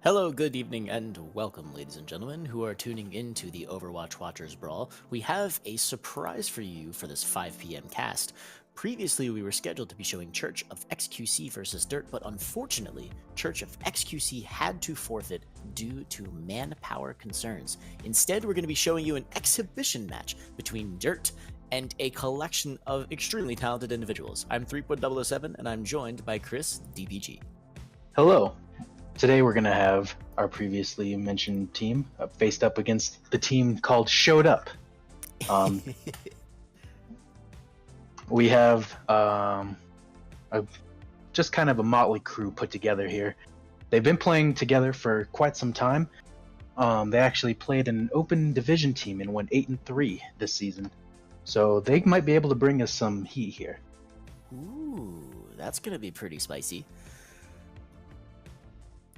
Hello, good evening, and welcome, ladies and gentlemen, who are tuning into the Overwatch Watchers Brawl. We have a surprise for you for this 5 p.m. cast. Previously, we were scheduled to be showing Church of xQc versus Dirt, but unfortunately, Church of xQc had to forfeit due to manpower concerns. Instead, we're going to be showing you an exhibition match between Dirt and a collection of extremely talented individuals. I'm 3.007, and I'm joined by Chris DPG. Hello. Today we're going to have our previously mentioned team faced up against the team called Showed Up. We have just kind of a motley crew put together here. They've been playing together for quite some time. They actually played an open division team and went 8-3 this season. So they might be able to bring us some heat here. Ooh, that's going to be pretty spicy.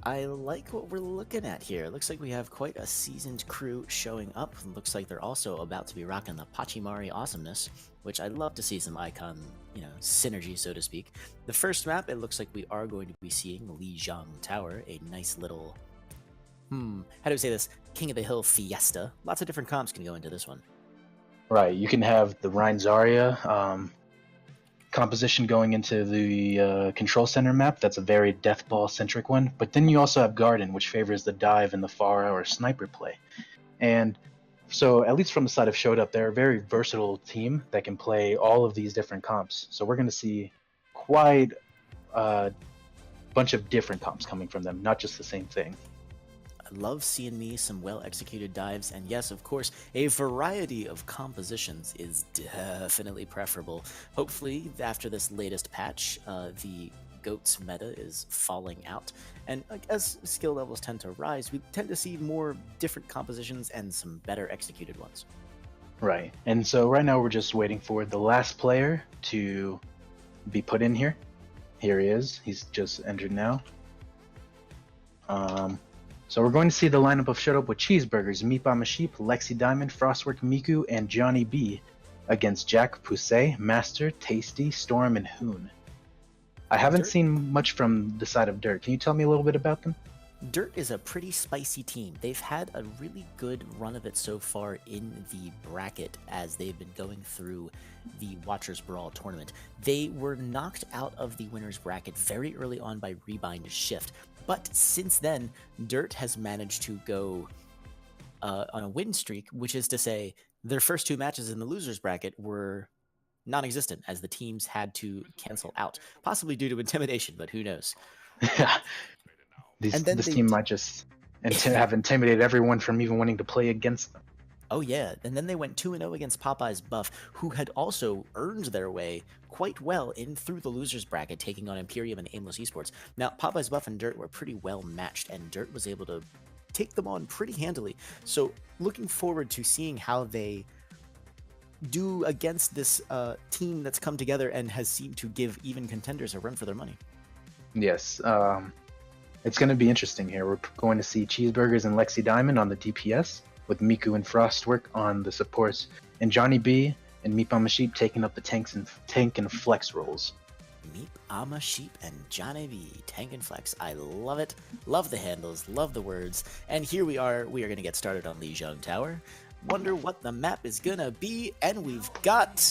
I like what we're looking at here. It looks like we have quite a seasoned crew showing up. It looks like they're also about to be rocking the Pachimari awesomeness, which I'd love to see some icon, synergy, so to speak. The first map, it looks like we are going to be seeing Lijiang Tower, a nice little, how do we say this? King of the Hill fiesta. Lots of different comps can go into this one. Right, you can have the Rhine Zarya composition going into the control center map. That's a very death ball centric one, but then you also have Garden, which favors the dive and the Pharah or sniper play. And so at least from the side of Showed Up, they're a very versatile team that can play all of these different comps. So we're going to see quite a bunch of different comps coming from them, not just the same thing. I love seeing me some well-executed dives, and yes, of course, a variety of compositions is definitely preferable. Hopefully, after this latest patch, the GOATS meta is falling out, and as skill levels tend to rise, we tend to see more different compositions and some better executed ones. Right, and so right now we're just waiting for the last player to be put in here. Here he is. He's just entered now. So we're going to see the lineup of Showed Up with Cheeseburgers, Meat Bomb Sheep, Lexi Diamond, Frostwork Miku, and Johnny B against Jack, Pusey, Master, Tasty, Storm, and Hoon. I haven't seen much from the side of Dirt. Can you tell me a little bit about them? Dirt is a pretty spicy team. They've had a really good run of it so far in the bracket as they've been going through the Watchers Brawl tournament. They were knocked out of the winner's bracket very early on by Rebind Shift, but since then, Dirt has managed to go on a win streak, which is to say their first two matches in the loser's bracket were non-existent as the teams had to cancel out, possibly due to intimidation, but who knows? Yeah. This team might just have intimidated everyone from even wanting to play against them. Oh yeah, and then they went 2-0 against Popeye's Buff, who had also earned their way quite well in through the losers bracket, taking on Imperium and Aimless Esports. Now, Popeye's Buff and Dirt were pretty well matched, and Dirt was able to take them on pretty handily. So, looking forward to seeing how they do against this team that's come together and has seemed to give even contenders a run for their money. Yes, it's going to be interesting here. We're going to see Cheeseburgers and Lexi Diamond on the DPS, with Miku and Frostwork on the supports, and Johnny B and Meat Bomb Sheep taking up the tank and flex roles. Meep Ama Sheep and Johnny B, tank and flex. I love it. Love the handles, love the words. And here we are going to get started on Lijiang Tower. Wonder what the map is gonna be, and we've got...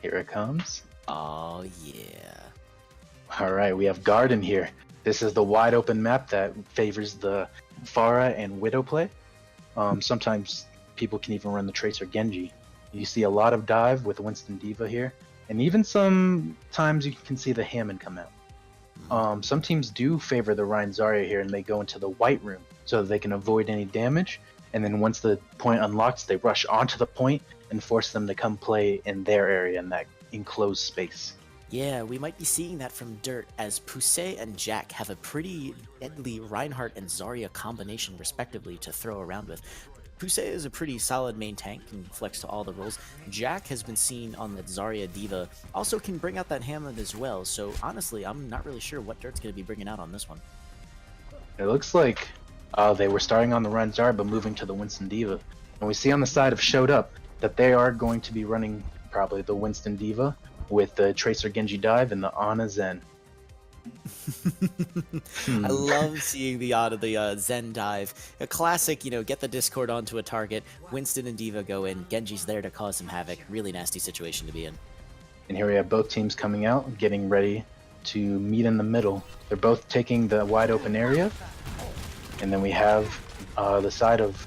Here it comes. Oh yeah. Alright, we have Garden here. This is the wide open map that favors the Pharah and Widow play. Sometimes people can even run the Tracer Genji. You see a lot of dive with Winston Diva here, and even sometimes you can see the Hammond come out. Some teams do favor the Rhine Zarya here, and they go into the white room so that they can avoid any damage, and then once the point unlocks, they rush onto the point and force them to come play in their area in that enclosed space. Yeah, we might be seeing that from Dirt, as Pusey and Jack have a pretty deadly Reinhardt and Zarya combination respectively to throw around with. Pusey is a pretty solid main tank, can flex to all the roles. Jack has been seen on the Zarya Diva, also can bring out that Hammond as well, so honestly, I'm not really sure what Dirt's going to be bringing out on this one. It looks like they were starting on the Rhine Zarya but moving to the Winston Diva. And we see on the side of Showed Up that they are going to be running probably the Winston Diva with the Tracer Genji Dive and the Ana Zen. I love seeing the Zen dive. A classic, get the Discord onto a target. Winston and D.Va go in. Genji's there to cause some havoc. Really nasty situation to be in. And here we have both teams coming out, getting ready to meet in the middle. They're both taking the wide open area. And then we have the side of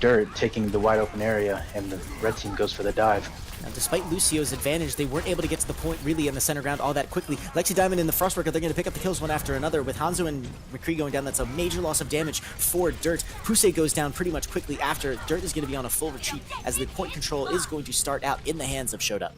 Dirt taking the wide open area, and the red team goes for the dive. Now, despite Lucio's advantage, they weren't able to get to the point really in the center ground all that quickly. Lexi Diamond and the Frostworker, they're going to pick up the kills one after another. With Hanzo and McCree going down, that's a major loss of damage for Dirt. Pusey goes down pretty much quickly after. Dirt is going to be on a full retreat as the point control is going to start out in the hands of Showed Up.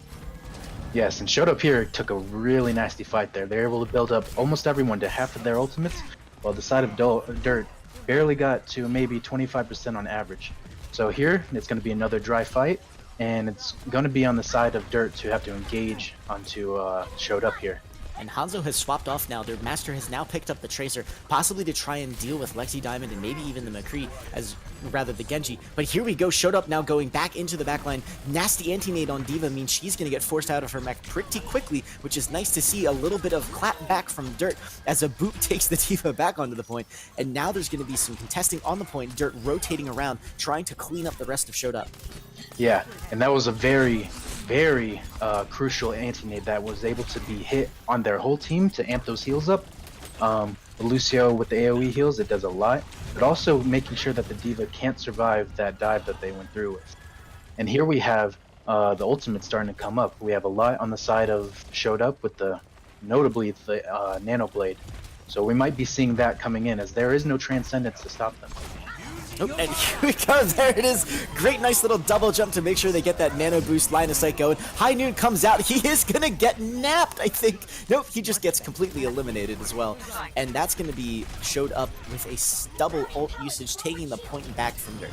Yes, and Showed Up here took a really nasty fight there. They're able to build up almost everyone to half of their ultimates, while the side of Dirt barely got to maybe 25% on average. So here, it's going to be another dry fight, and it's going to be on the side of Dirt to have to engage onto Showed Up here. And Hanzo has swapped off now. Their master has now picked up the Tracer, possibly to try and deal with Lexi Diamond and maybe even the McCree, as rather the Genji. But here we go, Showed Up now going back into the backline. Nasty anti-nade on D.Va means she's going to get forced out of her mech pretty quickly, which is nice to see. A little bit of clap back from Dirt as a boot takes the D.Va back onto the point. And now there's going to be some contesting on the point, Dirt rotating around, trying to clean up the rest of Showed Up. Yeah, and that was a very crucial anti-nade that was able to be hit on their whole team to amp those heals up. Lucio with the AoE heals, it does a lot, but also making sure that the D.Va can't survive that dive that they went through with. And here we have the ultimate starting to come up. We have a lot on the side of Showed Up with notably the Nano Blade. So we might be seeing that coming in, as there is no Transcendence to stop them. Oh, and here we go, there it is. Great, nice little double jump to make sure they get that nano boost line of sight going. High Noon comes out, he is gonna get napped, I think. Nope, he just gets completely eliminated as well. And that's gonna be Showed Up with a double ult usage, taking the point back from Dirt.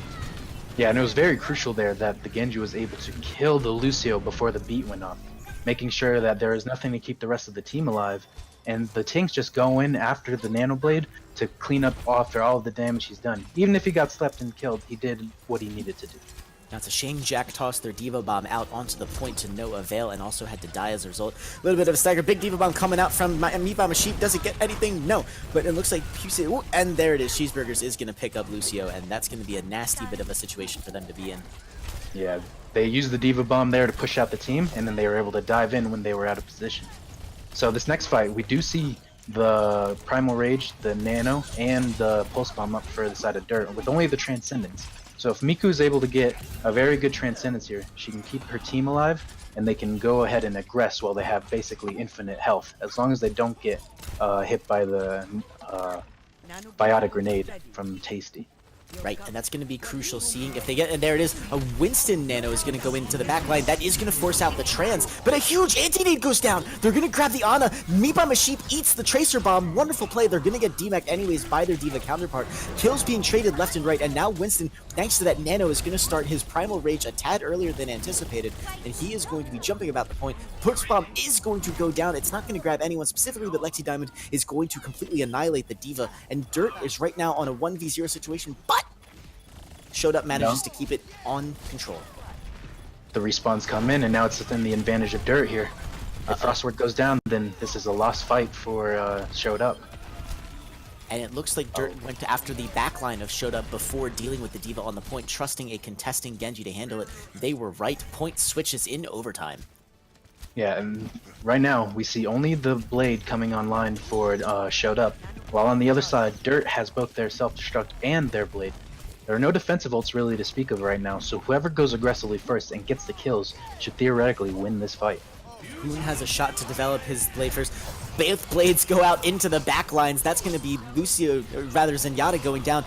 Yeah, and it was very crucial there that the Genji was able to kill the Lucio before the beat went off, making sure that there is nothing to keep the rest of the team alive. And the tanks just go in after the Nano Blade to clean up after all of the damage he's done. Even if he got slept and killed, he did what he needed to do. Now it's a shame Jack tossed their D.Va Bomb out onto the point to no avail and also had to die as a result. A little bit of a stagger. Big D.Va Bomb coming out from Meat Bomb Sheep. Does it get anything? No. But it looks like Pusey, and there it is. Cheeseburgers is going to pick up Lucio, and that's going to be a nasty bit of a situation for them to be in. Yeah, they used the D.Va Bomb there to push out the team, and then they were able to dive in when they were out of position. So this next fight, we do see the Primal Rage, the Nano, and the Pulse Bomb up for the side of Dirt, with only the Transcendence. So if Miku is able to get a very good Transcendence here, she can keep her team alive, and they can go ahead and aggress while they have basically infinite health, as long as they don't get hit by the Biotic Grenade from Tasty. Right, and that's going to be crucial, seeing if they get, and there it is, a Winston Nano is going to go into the backline. That is going to force out the Trans, but a huge anti-nade goes down. They're going to grab the Ana. Meat Bomb Sheep eats the Tracer Bomb. Wonderful play. They're going to get DMAC anyways by their D.Va counterpart. Kills being traded left and right, and now Winston, thanks to that Nano, is going to start his Primal Rage a tad earlier than anticipated, and he is going to be jumping about the point. Pulse Bomb is going to go down. It's not going to grab anyone specifically, but Lexi Diamond is going to completely annihilate the D.Va, and Dirt is right now on a 1v0 situation, but Showed Up manages to keep it on control. The respawns come in, and now it's within the advantage of Dirt here. If Frostwork goes down, then this is a lost fight for Showed Up. And it looks like Dirt went after the backline of Showed Up before dealing with the D.Va on the point, trusting a contesting Genji to handle it. They were right. Point switches in overtime. Yeah, and right now we see only the Blade coming online for Showed Up, while on the other side, Dirt has both their self-destruct and their Blade. There are no defensive ults really to speak of right now, so whoever goes aggressively first and gets the kills should theoretically win this fight. Hoon has a shot to develop his blade first. Both blades go out into the back lines. That's going to be Lucio, or rather Zenyatta, going down.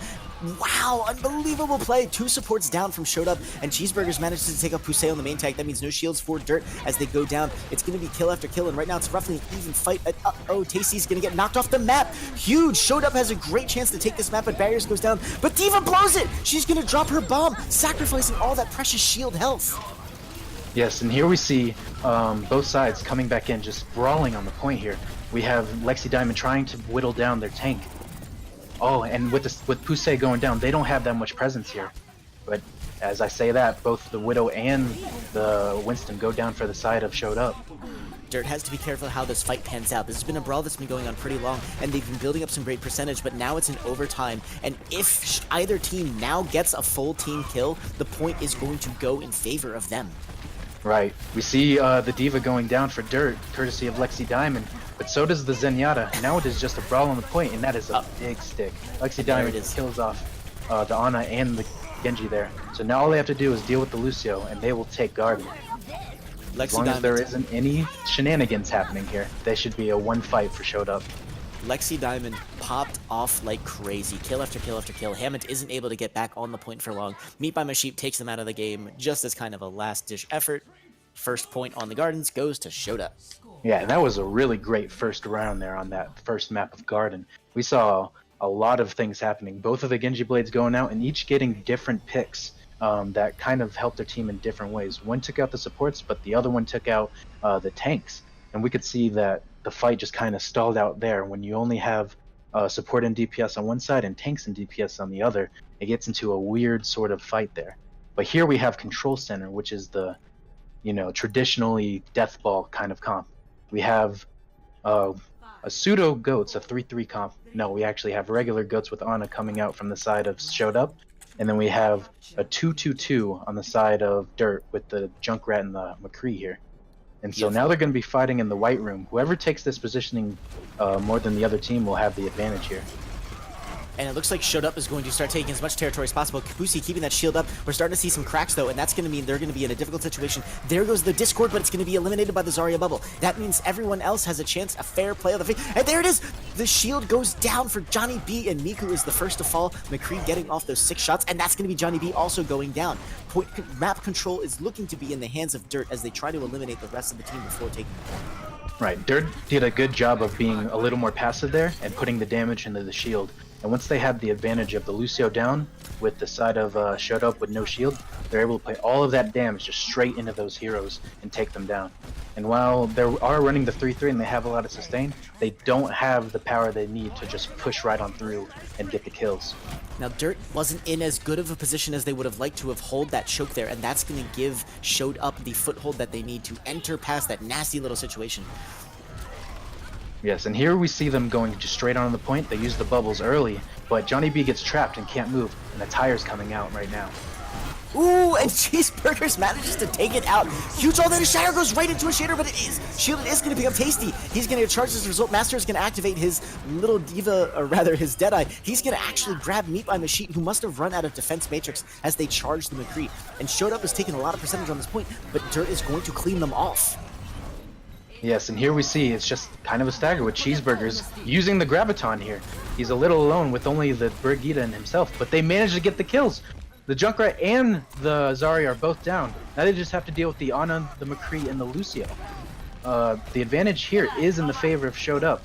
Wow, unbelievable play. 2 supports down from Showed Up, and Cheeseburgers manages to take up Pusey on the main tank. That means no shields for Dirt as they go down. It's going to be kill after kill, and right now it's roughly an even fight. Uh-oh, Tasty's going to get knocked off the map. Huge. Showed Up has a great chance to take this map, but Barriers goes down. But D.Va blows it. She's going to drop her bomb, sacrificing all that precious shield health. Yes, and here we see both sides coming back in, just brawling on the point here. We have Lexi Diamond trying to whittle down their tank. Oh, and with Pusey going down, they don't have that much presence here. But as I say that, both the Widow and the Winston go down for the side of Showed Up. Dirt has to be careful how this fight pans out. This has been a brawl that's been going on pretty long, and they've been building up some great percentage, but now it's in overtime, and if either team now gets a full team kill, the point is going to go in favor of them. Right. We see the D.Va going down for Dirt, courtesy of Lexi Diamond, but so does the Zenyatta. Now it is just a brawl on the point, and that is a big stick. Lexi Diamond kills off the Ana and the Genji there. So now all they have to do is deal with the Lucio, and they will take Garden. As long as there isn't any shenanigans happening here, they should be a one fight for Showed Up. Lexi Diamond popped off like crazy. Kill after kill after kill. Hammond isn't able to get back on the point for long. Meat by My Sheep takes them out of the game just as kind of a last-ditch effort. First point on the Gardens goes to Showed Up. Yeah, that was a really great first round there on that first map of Garden. We saw a lot of things happening. Both of the Genji Blades going out and each getting different picks. That kind of helped their team in different ways. One took out the supports, but the other one took out the tanks. And we could see that the fight just kind of stalled out there. When you only have support and DPS on one side and tanks and DPS on the other, it gets into a weird sort of fight there. But here we have Control Center, which is the, traditionally death ball kind of comp. We have a pseudo goats, a 3-3 comp. No, we actually have regular goats with Ana coming out from the side of Showed Up. And then we have a 2-2-2 on the side of Dirt with the Junkrat and the McCree here. And so now they're going to be fighting in the white room. Whoever takes this positioning more than the other team will have the advantage here. And it looks like Showed Up is going to start taking as much territory as possible. xQc keeping that shield up. We're starting to see some cracks, though, and that's going to mean they're going to be in a difficult situation. There goes the Discord, but it's going to be eliminated by the Zarya bubble. That means everyone else has a chance, a fair play of the field. And there it is! The shield goes down for Johnny B, and Miku is the first to fall. McCree getting off those 6 shots, and that's going to be Johnny B also going down. Map control is looking to be in the hands of Dirt as they try to eliminate the rest of the team before taking it. Right, Dirt did a good job of being a little more passive there and putting the damage into the shield. And once they had the advantage of the Lucio down with the side of Showed Up with no shield, they're able to play all of that damage just straight into those heroes and take them down. And while they are running the 3-3 and they have a lot of sustain, they don't have the power they need to just push right on through and get the kills. Now, Dirt wasn't in as good of a position as they would have liked to have hold that choke there, and that's going to give Showed Up the foothold that they need to enter past that nasty little situation. Yes, and here we see them going just straight on the point. They use the bubbles early, but Johnny B gets trapped and can't move, and the tire's coming out right now. Ooh, and Cheeseburgers manages to take it out. Huge all that shatter goes right into a shader, but it is shielded is going to become tasty. He's going to charge this result. Master is going to activate his little diva, or rather his Deadeye. He's going to actually grab Meat by Machine, who must have run out of defense matrix as they charge the McCree. And Showed Up is taking a lot of percentage on this point, but Dirt is going to clean them off. Yes, and here we see it's just kind of a stagger with Cheeseburgers using the Graviton here. He's a little alone with only the Brigitte and himself, but they managed to get the kills. The Junkrat and the Zarya are both down. Now they just have to deal with the Ana, the McCree, and the Lucio. The advantage here is in the favor of Showed Up.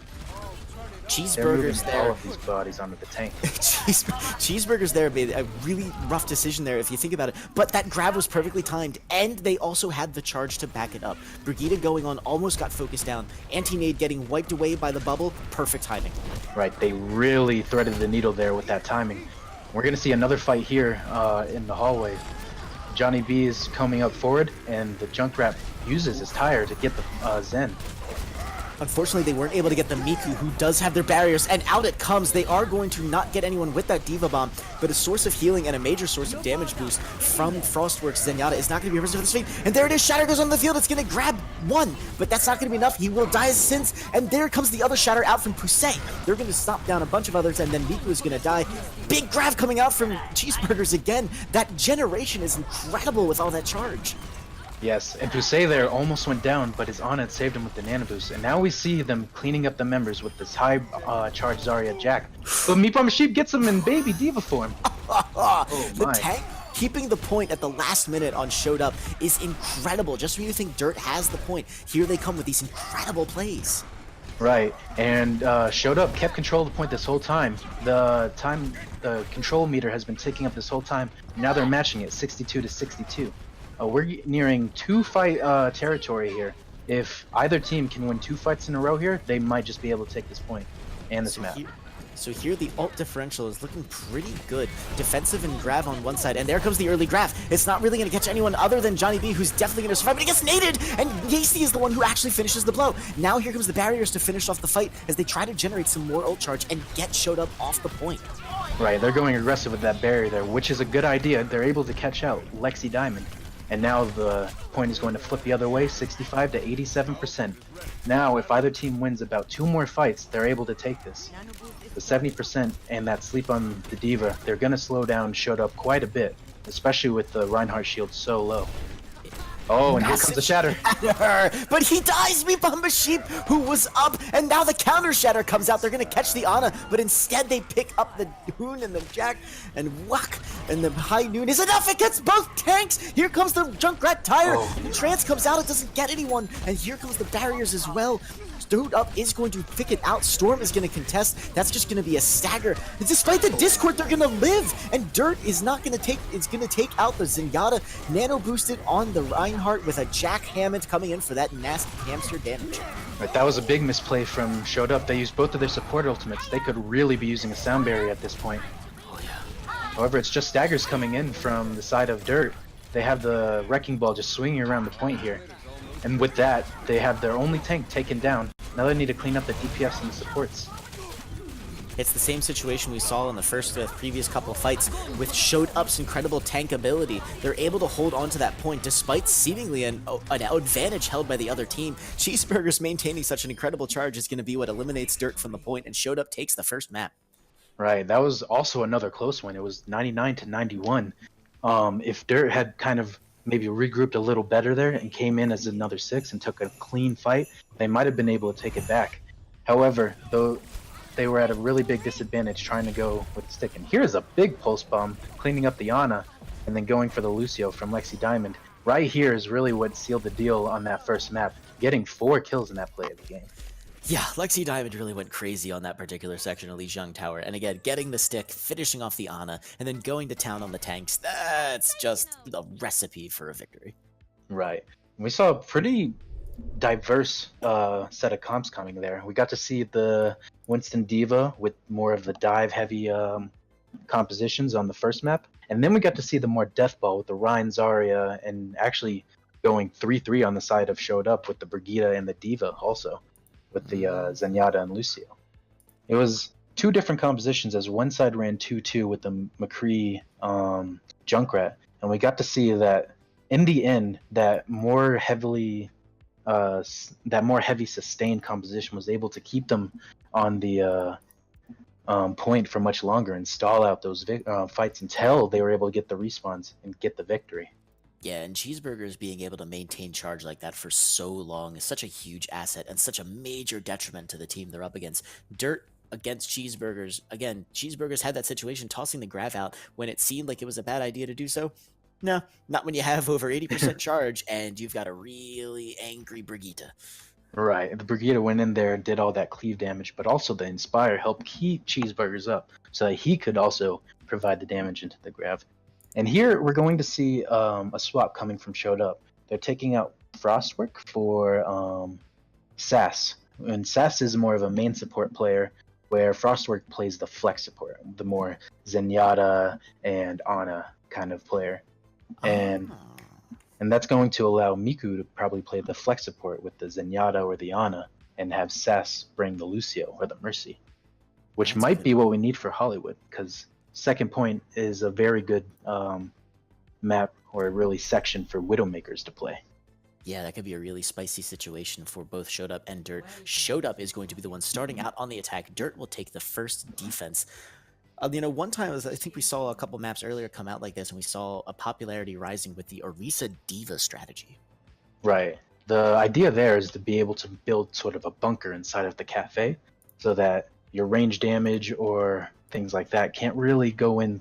Cheeseburgers there. All of these bodies onto the tank. Cheeseburgers there made a really rough decision there if you think about it. But that grab was perfectly timed, and they also had the charge to back it up. Brigitte going on almost got focused down. Anti-nade getting wiped away by the bubble. Perfect timing. Right, they really threaded the needle there with that timing. We're going to see another fight here in the hallway. Johnny B is coming up forward, and the Junkrat uses his tire to get the Zen. Unfortunately, they weren't able to get the Miku, who does have their barriers, and out it comes. They are going to not get anyone with that Diva Bomb, but a source of healing and a major source of damage boost from Frostworks Zenyatta is not going to be reserved for this fate. And there it is, Shatter goes on the field. It's going to grab one, but that's not going to be enough. He will die as sins, and there comes the other Shatter out from Pusey. They're going to stop down a bunch of others, and then Miku is going to die. Big grab coming out from Cheeseburgers again. That generation is incredible with all that charge. Yes, and Pusey there almost went down, but his Ana had saved him with the Nano Boost. And now we see them cleaning up the members with this high charge Zarya Jack. But Meat by Sheep gets him in baby diva form. The tank keeping the point at the last minute on Showed Up is incredible. Just when you think Dirt has the point, here they come with these incredible plays. Right, and Showed Up kept control of the point this whole time. The control meter has been ticking up this whole time. Now they're matching it 62 to 62. We're nearing 2-fight territory here. If either team can win 2 fights in a row here, they might just be able to take this point and this map. So here the ult differential is looking pretty good. Defensive and grab on one side, and there comes the early grab. It's not really going to catch anyone other than Johnny B, who's definitely going to survive, but he gets naded, and Yeasty is the one who actually finishes the blow. Now here comes the barriers to finish off the fight as they try to generate some more ult charge and get showed up off the point. Right, they're going aggressive with that barrier there, which is a good idea. They're able to catch out Lexi Diamond. And now the point is going to flip the other way, 65 to 87%. Now, if either team wins about 2 more fights, they're able to take this. The 70% and that sleep on the Diva, they're going to slow down Showed Up quite a bit, especially with the Reinhardt shield so low. Oh, and here comes the Shatter. But he dies, me Bumba Sheep, who was up, and now the counter Shatter comes out. They're going to catch the Ana, but instead they pick up the Hoon and the Jack, and whack, and the High Noon is enough. It gets both tanks. Here comes the Junkrat Tire. The Trance comes out. It doesn't get anyone, and here comes the barriers as well. Dude Up is going to pick it out. Storm is going to contest. That's just going to be a stagger. And despite the Discord, they're going to live. And Dirt is not going to take. It's going to take out the Zenyatta. Nano boosted on the Reinhardt with a Jack Hammond coming in for that nasty hamster damage. Right, that was a big misplay from Showed Up. They used both of their support ultimates. They could really be using a sound barrier at this point. Oh yeah. However, it's just staggers coming in from the side of Dirt. They have the Wrecking Ball just swinging around the point here. And with that, they have their only tank taken down. Now they need to clean up the DPS and the supports. It's the same situation we saw in the previous couple fights with Showed Up's incredible tank ability. They're able to hold on to that point despite seemingly an advantage held by the other team. Cheeseburgers maintaining such an incredible charge is going to be what eliminates Dirt from the point, and Showed Up takes the first map. Right, that was also another close one. It was 99 to 91. If Dirt had kind of maybe regrouped a little better there and came in as another 6 and took a clean fight, they might have been able to take it back. However, though, they were at a really big disadvantage trying to go with the stick. And here's a big pulse bomb, cleaning up the Ana, and then going for the Lucio from Lexi Diamond. Right here is really what sealed the deal on that first map, getting 4 kills in that play of the game. Yeah, Lexi Diamond really went crazy on that particular section of Lijiang Tower. And again, getting the stick, finishing off the Ana, and then going to town on the tanks, that's just a recipe for a victory. Right. We saw a pretty diverse set of comps coming there. We got to see the Winston Diva with more of the dive-heavy compositions on the first map. And then we got to see the more death ball with the Ryan Zarya and actually going 3-3 on the side of Showed Up with the Brigitte and the Diva also, with the Zenyatta and Lucio. It was 2 different compositions as one side ran 2-2 with the McCree Junkrat, and we got to see that in the end that more heavy sustained composition was able to keep them on the point for much longer and stall out those fights until they were able to get the respawns and get the victory. Yeah, and Cheeseburgers being able to maintain charge like that for so long is such a huge asset and such a major detriment to the team they're up against. Dirt against Cheeseburgers. Again, Cheeseburgers had that situation tossing the Grav out when it seemed like it was a bad idea to do so. No, not when you have over 80% charge and you've got a really angry Brigitte. Right, the Brigitte went in there and did all that cleave damage, but also the Inspire helped keep Cheeseburgers up so that he could also provide the damage into the Grav. And here we're going to see a swap coming from Showed Up. They're taking out Frostwork for Sass. And Sass is more of a main support player, where Frostwork plays the flex support, the more Zenyatta and Ana kind of player. And that's going to allow Miku to probably play the flex support with the Zenyatta or the Ana, and have Sass bring the Lucio or the Mercy, which might be what we need for Hollywood, because second point is a very good map or really section for Widowmakers to play. Yeah, that could be a really spicy situation for both Showed Up and Dirt. Showed Up is going to be the one starting out on the attack. Dirt will take the first defense. One time, I think we saw a couple maps earlier come out like this, and we saw a popularity rising with the Orisa Diva strategy. Right. The idea there is to be able to build sort of a bunker inside of the cafe so that your range damage or things like that can't really go in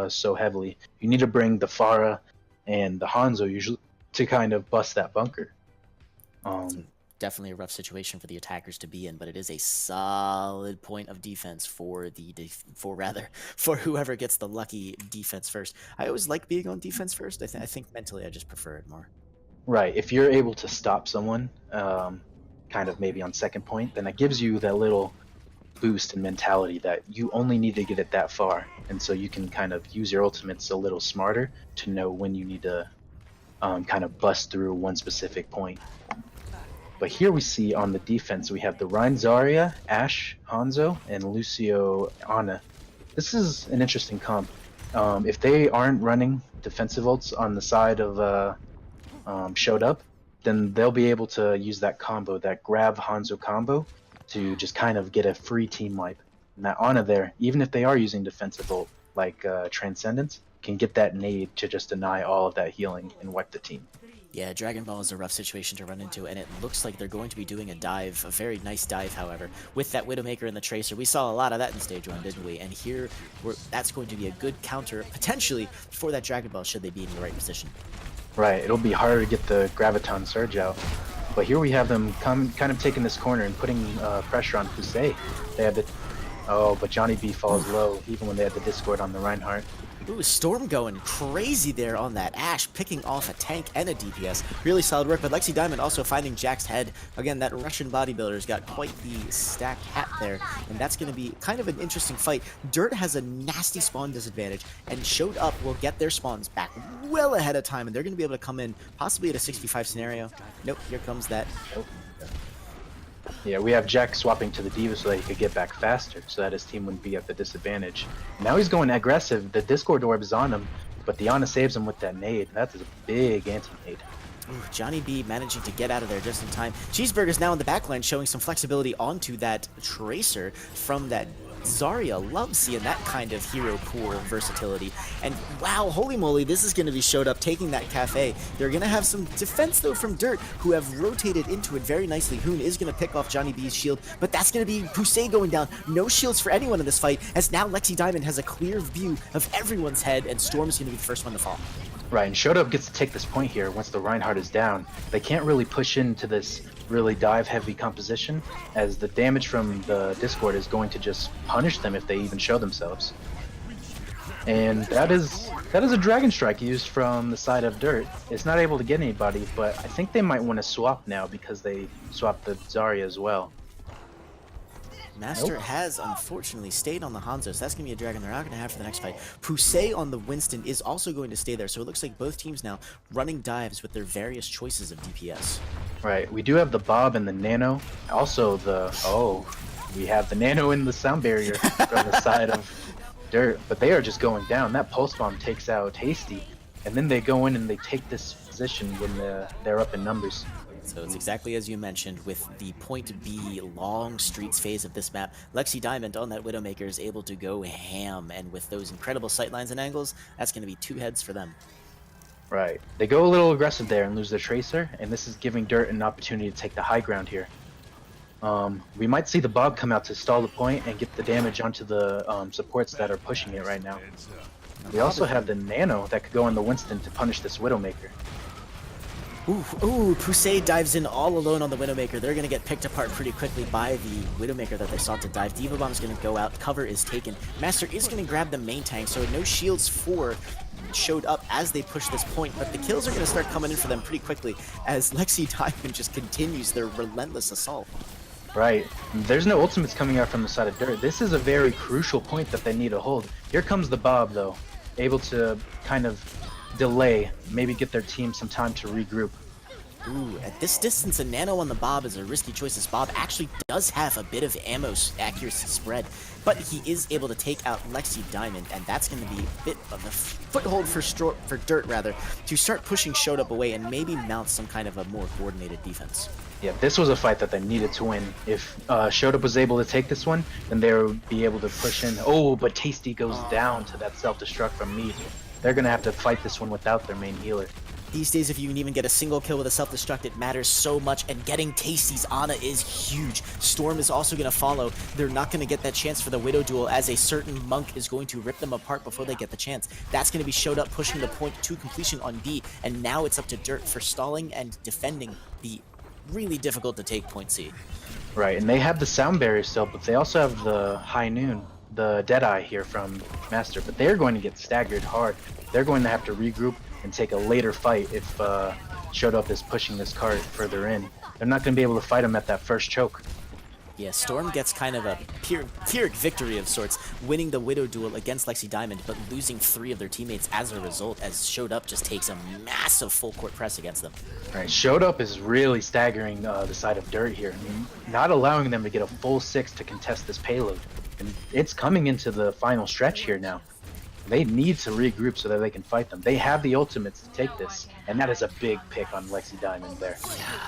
so heavily. You need to bring the Pharah and the Hanzo usually to kind of bust that bunker. Definitely a rough situation for the attackers to be in, but it is a solid point of defense for whoever gets the lucky defense first. I always like being on defense first. I think mentally I just prefer it more. Right. If you're able to stop someone, kind of maybe on second point, then it gives you that little boost and mentality that you only need to get it that far, and so you can kind of use your ultimates a little smarter to know when you need to kind of bust through one specific point. But here we see on the defense, we have the Rein Zarya, Ashe, Hanzo, and Lucio Ana. This is an interesting comp. If they aren't running defensive ults on the side of Showed Up, then they'll be able to use that combo, that grab Hanzo combo, to just kind of get a free team wipe. And that Ana there, even if they are using defensive ult like Transcendence, can get that nade to just deny all of that healing and wipe the team. Yeah, Dragon Ball is a rough situation to run into, and it looks like they're going to be doing a dive, a very nice dive, however, with that Widowmaker and the Tracer. We saw a lot of that in Stage 1, didn't we? And here, that's going to be a good counter, potentially, for that Dragon Ball, should they be in the right position. Right, it'll be harder to get the Graviton Surge out. But here we have them kind of taking this corner and putting pressure on Pusey. They have the... Oh, but Johnny B falls low, even when they had the Discord on the Reinhardt. Ooh, Storm going crazy there on that Ashe, picking off a tank and a DPS. Really solid work, but Lexi Diamond also finding Jack's head. Again, that Russian bodybuilder's got quite the stacked hat there, and that's going to be kind of an interesting fight. Dirt has a nasty spawn disadvantage, and Showed Up will get their spawns back well ahead of time, and they're going to be able to come in possibly at a 65 scenario. Nope, here comes that. Oh. Yeah, we have Jack swapping to the D.Va so that he could get back faster, so that his team wouldn't be at the disadvantage. Now he's going aggressive. The Discord orb is on him, but the Ana saves him with that nade. That's a big anti-nade. Ooh, Johnny B managing to get out of there just in time. Cheeseburger's now in the backline showing some flexibility onto that Tracer from that Zarya. Loves seeing that kind of hero pool versatility. And wow, holy moly, this is going to be Showed Up taking that cafe. They're going to have some defense though from Dirt, who have rotated into it very nicely. Hoon is going to pick off Johnny B's shield, but that's going to be Pusey going down. No shields for anyone in this fight, as now Lexi Diamond has a clear view of everyone's head, and Storm's going to be the first one to fall. Right, and Showed Up gets to take this point here once the Reinhardt is down. They can't really push into this really dive-heavy composition, as the damage from the Discord is going to just punish them if they even show themselves. And that is a Dragon Strike used from the side of Dirt. It's not able to get anybody, but I think they might want to swap now because they swapped the Zarya as well. Master has unfortunately stayed on the Hanzo, so that's going to be a dragon they're not going to have for the next fight. Pusey on the Winston is also going to stay there, so it looks like both teams now running dives with their various choices of DPS. Right, we do have the Bob and the Nano. Also we have the Nano in the sound barrier from the side of Dirt, but they are just going down. That Pulse Bomb takes out Tasty, and then they go in and they take this position when they're up in numbers. So it's exactly as you mentioned, with the point B long streets phase of this map, Lexi Diamond on that Widowmaker is able to go ham, and with those incredible sightlines and angles, that's going to be 2 heads for them. Right. They go a little aggressive there and lose their Tracer, and this is giving Dirt an opportunity to take the high ground here. We might see the Bob come out to stall the point and get the damage onto the supports that are pushing it right now. We also have the Nano that could go on the Winston to punish this Widowmaker. Ooh, Pusey dives in all alone on the Widowmaker. They're going to get picked apart pretty quickly by the Widowmaker that they sought to dive. D.Va Bomb's going to go out. Cover is taken. Master is going to grab the main tank, so no shields for Showed Up as they push this point, but the kills are going to start coming in for them pretty quickly as Lexi Diamond just continues their relentless assault. Right. There's no ultimates coming out from the side of Dirt. This is a very crucial point that they need to hold. Here comes the Bob, though, able to kind of delay, maybe get their team some time to regroup. Ooh, at this distance, a Nano on the Bob is a risky choice, as Bob actually does have a bit of ammo accuracy spread, but he is able to take out Lexi Diamond, and that's going to be a bit of a foothold for Dirt, rather, to start pushing Showed Up away and maybe mount some kind of a more coordinated defense. Yeah, this was a fight that they needed to win. If Showed Up was able to take this one, then they would be able to push in. Oh, but Tasty goes down to that self-destruct from Mead. They're going to have to fight this one without their main healer. These days, if you can even get a single kill with a self-destruct, it matters so much, and getting Tasty's Ana is huge. Storm is also going to follow. They're not going to get that chance for the Widow duel, as a certain Monk is going to rip them apart before they get the chance. That's going to be Showed Up pushing the point to completion on B, and now it's up to Dirt for stalling and defending the really difficult to take point C. Right, and they have the sound barrier still, but they also have the High Noon, the Deadeye here from Master, but they're going to get staggered hard. They're going to have to regroup and take a later fight if Showed Up is pushing this cart further in. They're not going to be able to fight him at that first choke. Yeah, Storm gets kind of a Pyrrhic victory of sorts, winning the Widow duel against Lexi Diamond, but losing 3 of their teammates as a result, as Showed Up just takes a massive full court press against them. All right, Showed Up is really staggering the side of Dirt here, not allowing them to get a full 6 to contest this payload. And it's coming into the final stretch here now. They need to regroup so that they can fight them. They have the ultimates to take this, and that is a big pick on Lexi Diamond there. Yeah.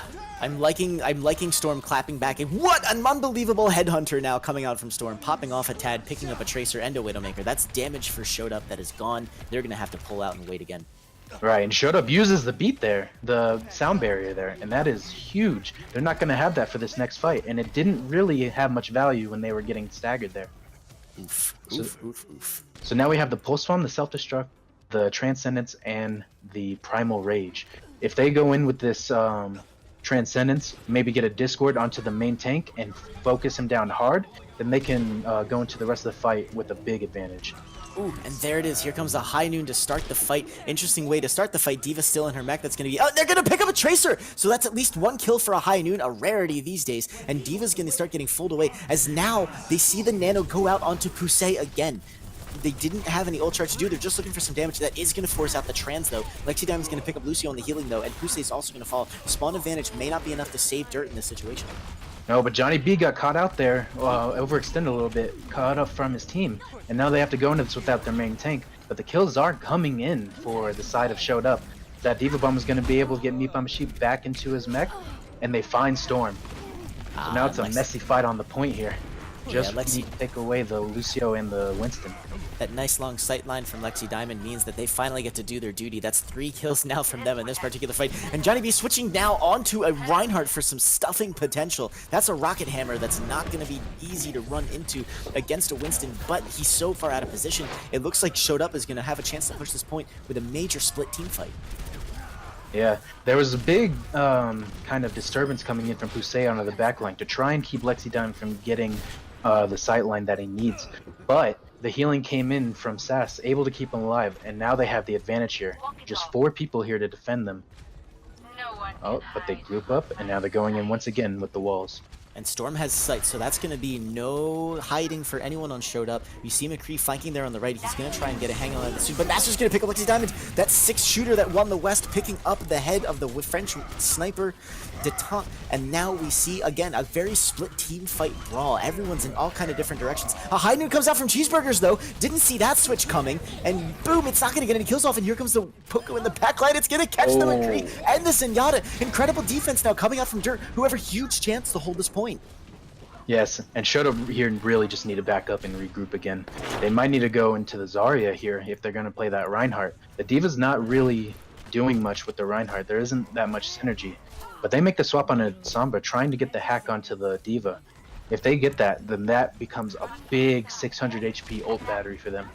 I'm liking Storm clapping back. And what an unbelievable headhunter now coming out from Storm, popping off a Tad, picking up a Tracer and a Widowmaker. That's damage for Showed Up that is gone. They're gonna have to pull out and wait again. Right, and Showed Up uses the beat there, the sound barrier there, and that is huge. They're not going to have that for this next fight, and it didn't really have much value when they were getting staggered there. Oof, oof. So now we have the Pulse Bomb, the Self-Destruct, the Transcendence, and the Primal Rage. If they go in with this Transcendence, maybe get a Discord onto the main tank and focus him down hard, then they can go into the rest of the fight with a big advantage. Ooh, and there it is. Here comes a High Noon to start the fight. Interesting way to start the fight. D.Va still in her mech. That's going to be... Oh, they're going to pick up a Tracer! So that's at least 1 kill for a High Noon, a rarity these days. And D.Va's going to start getting fooled away, as now they see the Nano go out onto Pusey again. They didn't have any ult charge to do. They're just looking for some damage. That is going to force out the Trans, though. Lexi Diamond's going to pick up Lucio on the healing, though, and Pusey's also going to fall. Spawn advantage may not be enough to save Dirt in this situation. No, but Johnny B got caught out there, overextended a little bit, caught up from his team, and now they have to go into this without their main tank. But the kills are coming in for the side of Showed Up. That D.Va Bomb is going to be able to get Meat Bomb Sheep back into his mech, and they find Storm. So now it's a messy fight on the point here. Just Lexi take away the Lucio and the Winston. That nice long sight line from Lexi Diamond means that they finally get to do their duty. That's 3 kills now from them in this particular fight. And Johnny B switching now onto a Reinhardt for some stuffing potential. That's a Rocket Hammer that's not going to be easy to run into against a Winston, but he's so far out of position. It looks like Showed Up is going to have a chance to push this point with a major split team fight. Yeah, there was a big kind of disturbance coming in from Pusey onto the backline to try and keep Lexi Diamond from getting the sight line that he needs. But the healing came in from Sass, able to keep him alive, and now they have the advantage here. Just 4 people here to defend them. Oh, but they group up, and now they're going in once again with the walls. And Storm has sight, so that's going to be no hiding for anyone on Showed Up. You see McCree flanking there on the right. He's going to try and get a hang on the suit, but Master's going to pick up Lexi Diamond. That 6th shooter that won the West, picking up the head of the French sniper, Detente. And now we see, again, a very split team fight brawl. Everyone's in all kind of different directions. A High Noon comes out from Cheeseburgers, though. Didn't see that switch coming. And boom, it's not going to get any kills off. And here comes the Poco in the backline. It's going to catch the McCree and the Zenyatta. Incredible defense now coming out from Dirt, who have a huge chance to hold this point. Yes, and Showed Up here really just need to back up and regroup again. They might need to go into the Zarya here if they're going to play that Reinhardt. The D.Va's not really doing much with the Reinhardt. There isn't that much synergy. But they make the swap on a Sombra, trying to get the hack onto the D.Va. If they get that, then that becomes a big 600 HP ult battery for them.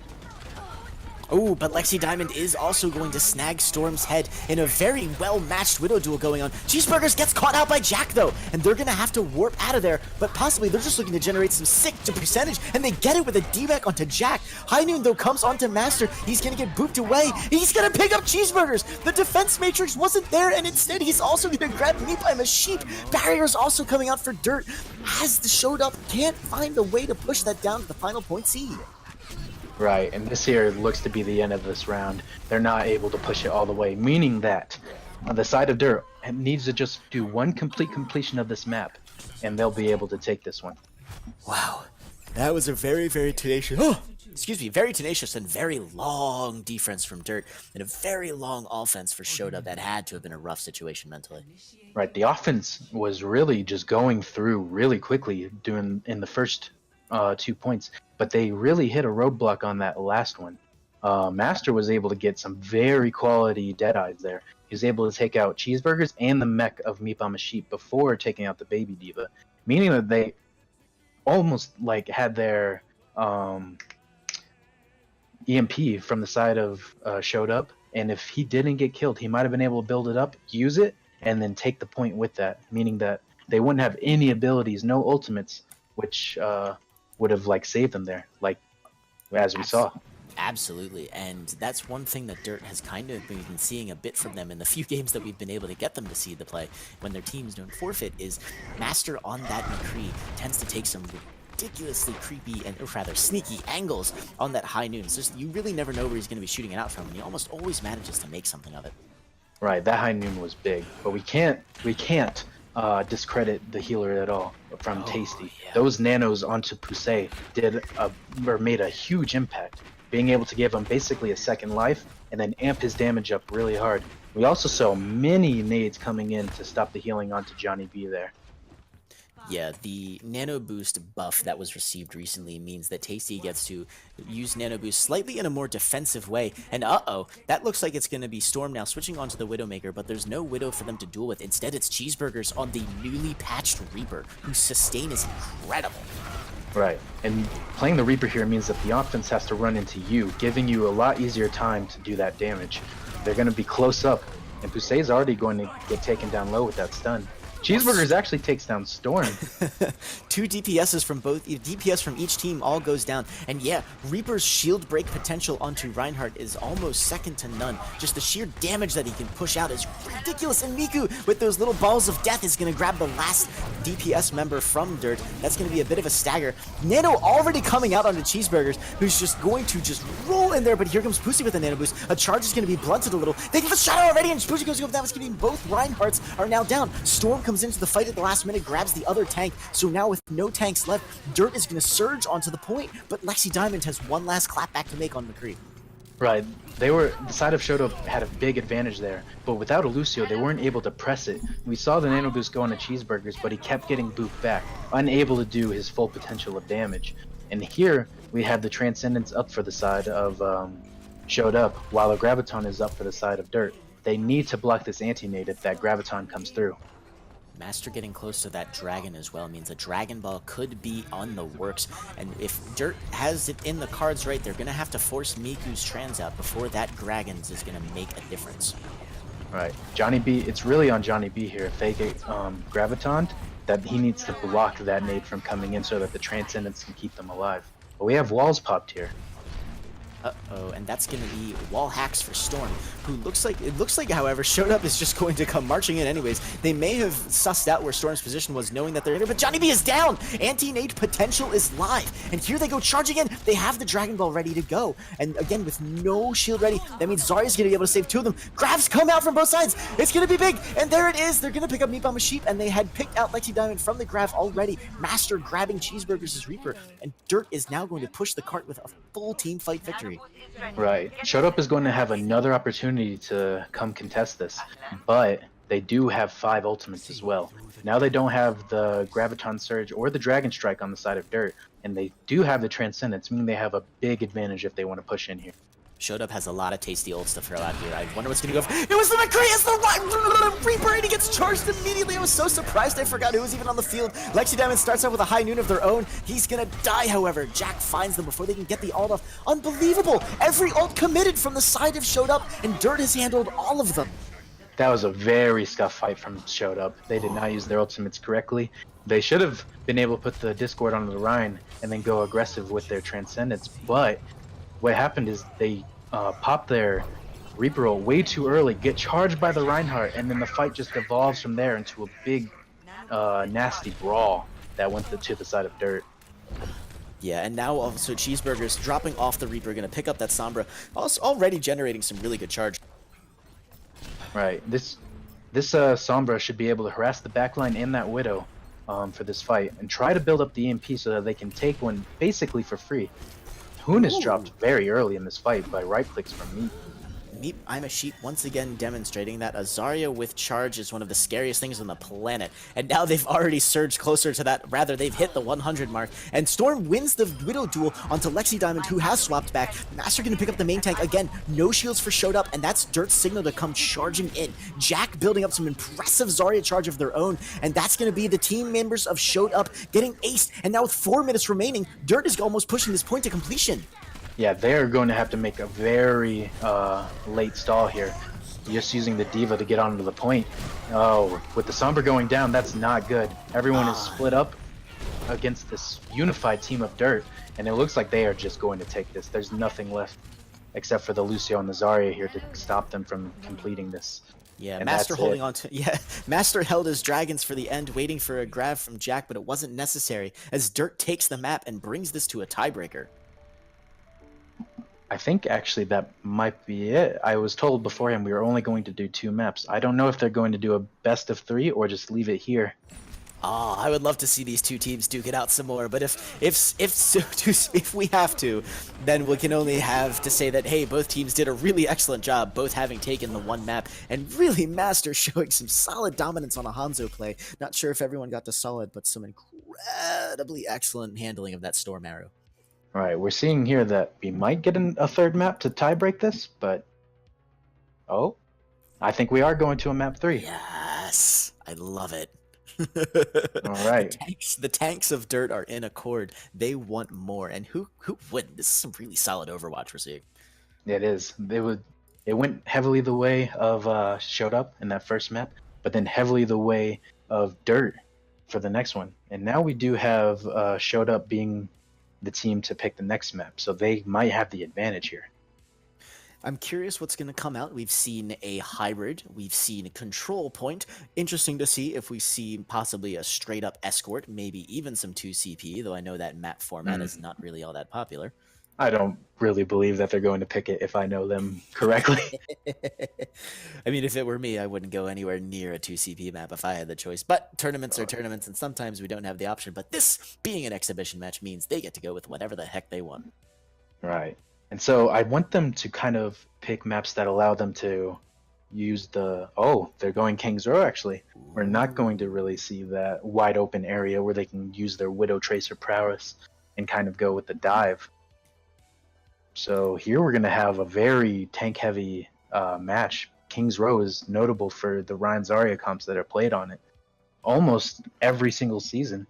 Oh, but Lexi Diamond is also going to snag Storm's head in a very well-matched Widow duel going on. Cheeseburgers gets caught out by Jack, though, and they're going to have to warp out of there, but possibly they're just looking to generate some sick percentage, and they get it with a D-back onto Jack. High Noon, though, comes onto Master. He's going to get booped away. He's going to pick up Cheeseburgers. The defense matrix wasn't there, and instead he's also going to grab me by a sheep. Barrier's also coming out for Dirt, as the Showed Up can't find a way to push that down to the final point seed. Right, and this here looks to be the end of this round. They're not able to push it all the way, meaning that on the side of Dirt needs to just do one completion of this map, and they'll be able to take this one. Wow, that was a very tenacious, very tenacious and very long defense from Dirt, and a very long offense for Showed Up. That had to have been a rough situation mentally. Right, the offense was really just going through really quickly in the first 2 points, but they really hit a roadblock on that last one. Master was able to get some very quality Deadeyes there. He was able to take out Cheeseburgers and the mech of Meat Bomb Sheep before taking out the baby D.Va, meaning that they almost like had their EMP from the side of Showed Up, and if he didn't get killed, he might have been able to build it up, use it, and then take the point with that, meaning that they wouldn't have any abilities, no ultimates, which would have like saved them there, like as we saw. Absolutely, and that's one thing that Dirt has kind of been seeing a bit from them in the few games that we've been able to get them to see the play when their teams don't forfeit is Master on that McCree tends to take some ridiculously creepy and or rather sneaky angles on that high noon. So you really never know where he's going to be shooting it out from, and he almost always manages to make something of it. Right, that high noon was big, but we can't discredit the healer at all from Tasty. Yeah. Those nanos onto Pusey made a huge impact, being able to give him basically a second life and then amp his damage up really hard. We also saw many nades coming in to stop the healing onto Johnny B there. Yeah, the Nano Boost buff that was received recently means that Tasty gets to use Nano Boost slightly in a more defensive way. And uh-oh, that looks like it's going to be Storm now switching onto the Widowmaker, but there's no Widow for them to duel with. Instead, it's Cheeseburgers on the newly patched Reaper, whose sustain is incredible. Right, and playing the Reaper here means that the offense has to run into you, giving you a lot easier time to do that damage. They're going to be close up, and Pusey's already going to get taken down low with that stun. Cheeseburgers actually takes down Storm. 2 DPSs from both, DPS from each team all goes down. And yeah, Reaper's shield break potential onto Reinhardt is almost second to none. Just the sheer damage that he can push out is ridiculous. And Miku, with those little balls of death, is going to grab the last DPS member from Dirt. That's going to be a bit of a stagger. Nano already coming out onto Cheeseburgers, who's just going to just roll in there. But here comes Pussy with a Nano Boost. A charge is going to be blunted a little. They give a shot already, and Pussy goes to go down. It's giving both Reinhardts are now down. Storm comes into the fight at the last minute, grabs the other tank, so now with no tanks left, Dirt is going to surge onto the point, but Lexi Diamond has one last clapback to make on McCree. Right, the side of Shoto had a big advantage there, but without a Lucio, they weren't able to press it. We saw the Nano Boost go on to Cheeseburgers, but he kept getting booped back, unable to do his full potential of damage. And here, we have the Transcendence up for the side of Showed Up, while the Graviton is up for the side of Dirt. They need to block this anti-nade if that Graviton comes through. Master getting close to that dragon as well means a Dragon Ball could be on the works, and if Dirt has it in the cards right, they're going to have to force Miku's trans out before that Dragons is going to make a difference. Right, Johnny B, it's really on Johnny B here. If they get Graviton, that he needs to block that nade from coming in so that the Transcendence can keep them alive. But we have walls popped here. Uh-oh, and that's going to be wall hacks for Storm, who looks like, however, Showed Up is just going to come marching in anyways. They may have sussed out where Storm's position was, knowing that they're here, but Johnny B is down! Anti-nade potential is live, and here they go charging in! They have the Dragon Ball ready to go, and again, with no shield ready, that means Zarya's going to be able to save 2 of them. Grabs come out from both sides! It's going to be big, and there it is! They're going to pick up Meatball Sheep, and they had picked out Lexi Diamond from the grab already. Master grabbing Cheeseburgers' Reaper, and Dirt is now going to push the cart with a full team fight victory. Right. Showed Up is going to have another opportunity to come contest this, but they do have 5 ultimates as well. Now they don't have the Graviton Surge or the Dragon Strike on the side of Dirt, and they do have the Transcendence, meaning they have a big advantage if they want to push in here. Showed Up has a lot of tasty ults to throw out here. I wonder what's going to go for. It was the McCree! It's the Reaper, and he gets charged immediately. I was so surprised I forgot who was even on the field. Lexi Diamond starts out with a high noon of their own. He's going to die, however. Jack finds them before they can get the ult off. Unbelievable! Every ult committed from the side of Showed Up, and Dirt has handled all of them. That was a very scuffed fight from Showed Up. They did not use their ultimates correctly. They should have been able to put the Discord onto the Rhine and then go aggressive with their Transcendence, but what happened is they pop their Reaper ult way too early, get charged by the Reinhardt, and then the fight just evolves from there into a big, nasty brawl that went to the side of Dirt. Yeah, and now also Cheeseburgers dropping off the Reaper, going to pick up that Sombra, also already generating some really good charge. Right, this Sombra should be able to harass the backline and that Widow for this fight, and try to build up the EMP so that they can take one basically for free. Hoon is dropped very early in this fight by right clicks from me. Meep, I'm a Sheep once again demonstrating that a Zarya with charge is one of the scariest things on the planet. And now they've already surged closer to that, rather they've hit the 100 mark. And Storm wins the Widow duel onto Lexi Diamond, who has swapped back. Master gonna pick up the main tank again, no shields for Showed Up, and that's Dirt's signal to come charging in. Jack building up some impressive Zarya charge of their own, and that's gonna be the team members of Showed Up getting aced. And now with 4 minutes remaining, Dirt is almost pushing this point to completion. Yeah, they're going to have to make a very late stall here. Just using the Diva to get onto the point. Oh, with the Sombra going down, that's not good. Everyone is split up. against this unified team of Dirt, and it looks like they are just going to take this. There's nothing left except for the Lucio and the Zarya here to stop them from completing this. Yeah, And Master that's holding it. on to Master held his dragons for the end, waiting for a grab from Jack, but it wasn't necessary as Dirt takes the map and brings this to a tiebreaker. I think actually that might be it. I was told beforehand we were only going to do 2 maps. I don't know if they're going to do a best of 3 or just leave it here. Oh, I would love to see these two teams duke it out some more, but if we have to, then we can only have to say that, hey, both teams did a really excellent job, both having taken the one map, and really Master showing some solid dominance on a Hanzo play. Not sure if everyone got to solid, but some incredibly excellent handling of that Storm Arrow. All right, we're seeing here that we might get a 3rd map to tiebreak this, but oh, I think we are going to a map 3. Yes, I love it. All right. The tanks of Dirt are in accord. They want more, and who wouldn't? This is some really solid Overwatch we're seeing. It is. It went heavily the way of Showed Up in that first map, but then heavily the way of Dirt for the next one. And now we do have Showed Up being the team to pick the next map, so they might have the advantage here. I'm curious what's going to come out. We've seen a hybrid. We've seen a control point. Interesting to see if we see possibly a straight up escort, maybe even some 2CP, though I know that map format is not really all that popular. I don't really believe that they're going to pick it if I know them correctly. I mean, if it were me, I wouldn't go anywhere near a 2CP map if I had the choice. But tournaments are tournaments, and sometimes we don't have the option. But this being an exhibition match means they get to go with whatever the heck they want. Right. And so I want them to kind of pick maps that allow them to use they're going King's Row actually. We're not going to really see that wide open area where they can use their Widow Tracer prowess and kind of go with the dive. So here we're going to have a very tank heavy match. King's Row is notable for the Ryan Zarya comps that are played on it almost every single season.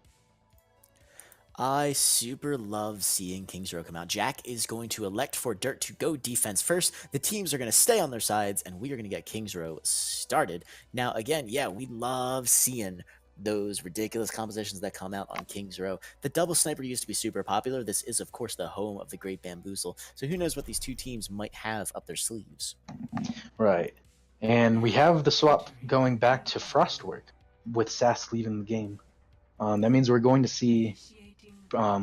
I super love seeing King's Row come out. Jack is going to elect for Dirt to go defense first. The teams are going to stay on their sides, and we are going to get King's Row started. Now, again, yeah, we love seeing those ridiculous compositions that come out on King's Row. The double sniper used to be super popular. This is, of course, the home of the Great Bamboozle. So who knows what these two teams might have up their sleeves. Right. And we have the swap going back to Frostwork with Sass leaving the game. That means we're going to see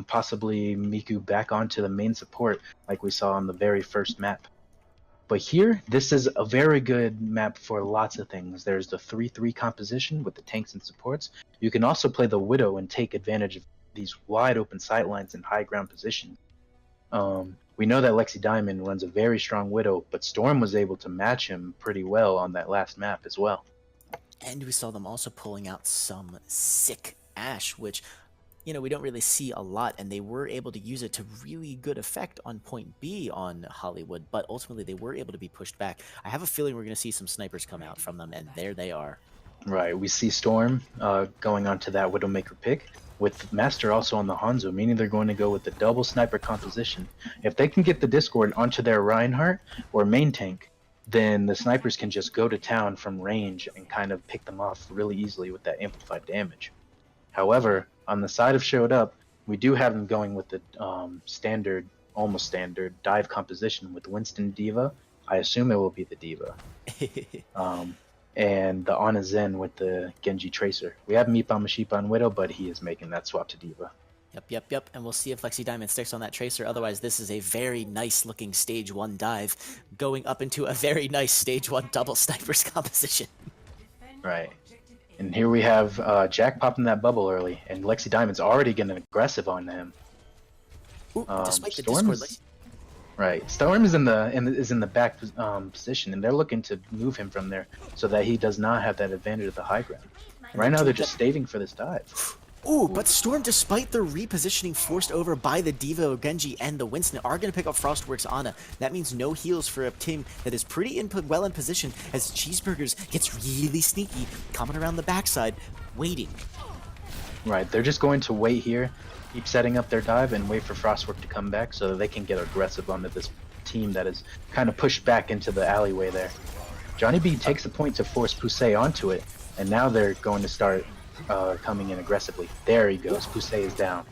possibly Miku back onto the main support like we saw on the very first map. But here, this is a very good map for lots of things. There's the 3-3 composition with the tanks and supports. You can also play the Widow and take advantage of these wide open sightlines and high ground positions. We know that Lexi Diamond runs a very strong Widow, but Storm was able to match him pretty well on that last map as well. And we saw them also pulling out some sick Ashe, which, you know, we don't really see a lot, and they were able to use it to really good effect on point B on Hollywood, but ultimately they were able to be pushed back. I have a feeling we're going to see some snipers come out from them, and there they are. Right, we see Storm going on to that Widowmaker pick, with Master also on the Hanzo, meaning they're going to go with the double sniper composition. If they can get the Discord onto their Reinhardt or main tank, then the snipers can just go to town from range and kind of pick them off really easily with that amplified damage. However, on the side of Showed Up, we do have them going with the almost standard dive composition with Winston Diva. I assume it will be the Diva. And the Ana Zen with the Genji Tracer. We have Meepa Mashipa on Widow, but he is making that swap to Diva. Yep. And we'll see if Lexi Diamond sticks on that Tracer. Otherwise, this is a very nice looking stage 1 dive going up into a very nice stage 1 double snipers composition. Right. And here we have Jack popping that bubble early, and Lexi Diamond's already getting aggressive on him. Ooh, despite the Storm Discord, right. Storm is in the back position, and they're looking to move him from there so that he does not have that advantage of the high ground. Right now, they're just staving for this dive. Ooh, but Storm, despite the repositioning forced over by the Diva, Genji, and the Winston, are going to pick up Frostworks Ana. That means no heals for a team that is pretty well in position as Cheeseburgers gets really sneaky, coming around the backside, waiting. Right, they're just going to wait here, keep setting up their dive, and wait for Frostwork to come back so that they can get aggressive onto this team that is kind of pushed back into the alleyway there. Johnny B takes a point to force Pusey onto it, and now they're going to start coming in aggressively. There he goes. Pusey is down.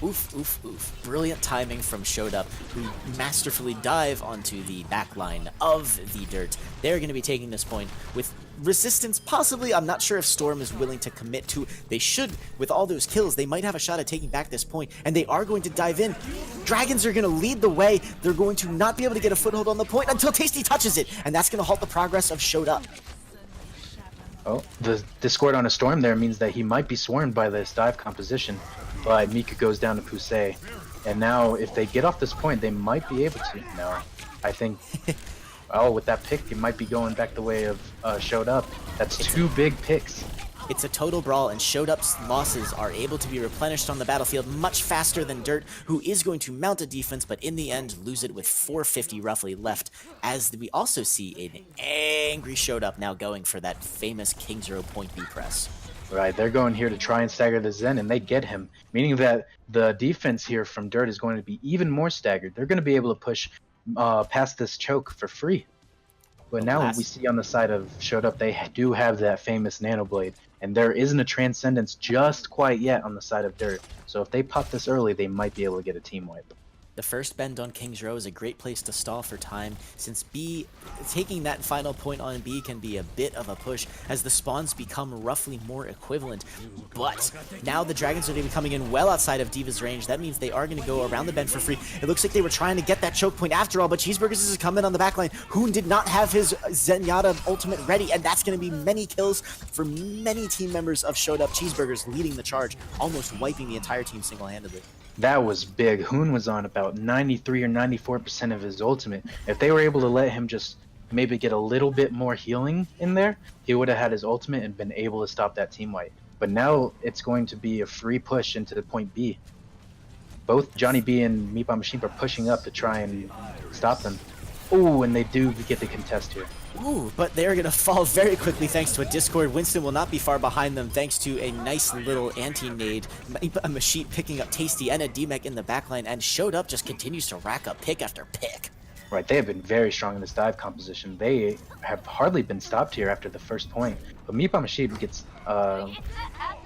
Oof, oof, oof. Brilliant timing from Showed Up, who masterfully dive onto the back line of the dirt. They're going to be taking this point with resistance, possibly. I'm not sure if Storm is willing to commit to. They should, with all those kills, they might have a shot at taking back this point, and they are going to dive in. Dragons are going to lead the way. They're going to not be able to get a foothold on the point until Tasty touches it, and that's going to halt the progress of Showed Up. Oh, the discord on a Storm there means that he might be swarmed by this dive composition, but Mika goes down to Pusey. And now, if they get off this point, they might be able to. No, I think, oh, with that pick, it might be going back the way of Showed Up. That's two big picks. It's a total brawl, and Showed Up's losses are able to be replenished on the battlefield much faster than Dirt, who is going to mount a defense, but in the end lose it with 450 roughly left, as we also see an angry Showed Up now going for that famous King 0 point B press. Right, they're going here to try and stagger the Zen, and they get him, meaning that the defense here from Dirt is going to be even more staggered. They're going to be able to push past this choke for free. But now we see on the side of Showed Up, they do have that famous Nano Blade, and there isn't a Transcendence just quite yet on the side of Dirt. So if they pop this early, they might be able to get a team wipe. The first bend on King's Row is a great place to stall for time, since B, taking that final point on B can be a bit of a push as the spawns become roughly more equivalent. But now the Dragons are going to be coming in well outside of D.Va's range. That means they are going to go around the bend for free. It looks like they were trying to get that choke point after all, but Cheeseburgers is coming on the backline. Hoon did not have his Zenyatta ultimate ready, and that's going to be many kills for many team members of Showed Up. Cheeseburgers leading the charge, almost wiping the entire team single-handedly. That was big. Hoon was on about 93 or 94% of his ultimate. If they were able to let him just maybe get a little bit more healing in there, he would have had his ultimate and been able to stop that team wipe. But now it's going to be a free push into the point B. Both Johnny B and Meatball Machine are pushing up to try and stop them. Ooh, and they do get the contest here. Ooh, but they're going to fall very quickly thanks to a Discord. Winston will not be far behind them thanks to a nice little anti-nade. A Machine picking up Tasty and a D-Mech in the backline, and Showed Up just continues to rack up pick after pick. Right, they have been very strong in this dive composition. They have hardly been stopped here after the first point. But Meatball Machine gets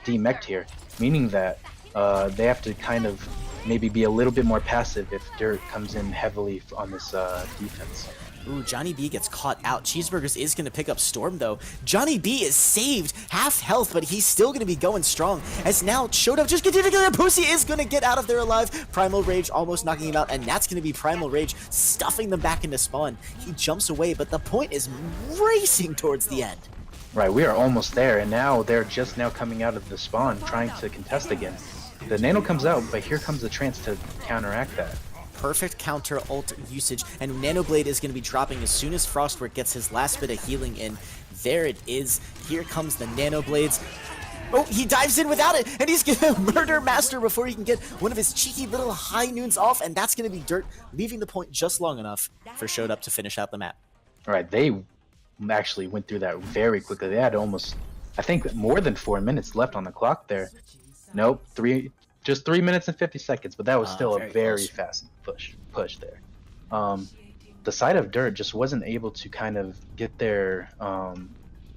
D-Mech'd here, meaning that they have to kind of maybe be a little bit more passive if Dirt comes in heavily on this defense. Ooh, Johnny B gets caught out. Cheeseburgers is going to pick up Storm, though. Johnny B is saved, half health, but he's still going to be going strong. As now, Showed Up just continuing to get Pussy is going to get out of there alive. Primal Rage almost knocking him out, and that's going to be Primal Rage stuffing them back into spawn. He jumps away, but the point is racing towards the end. Right, we are almost there, and now they're just now coming out of the spawn, trying to contest again. The Nano comes out, but here comes the Trance to counteract that. Perfect counter ult usage, and Nanoblade is going to be dropping as soon as Frostwork gets his last bit of healing in. There it is. Here comes the Nanoblades. Oh, he dives in without it, and he's going to murder Master before he can get one of his cheeky little high noons off, and that's going to be Dirt, leaving the point just long enough for Showed Up to finish out the map. All right, they actually went through that very quickly. They had almost, I think, more than 4 minutes left on the clock there. Nope, just 3 minutes and 50 seconds, but that was still a very fast push there. The side of Dirt just wasn't able to kind of get their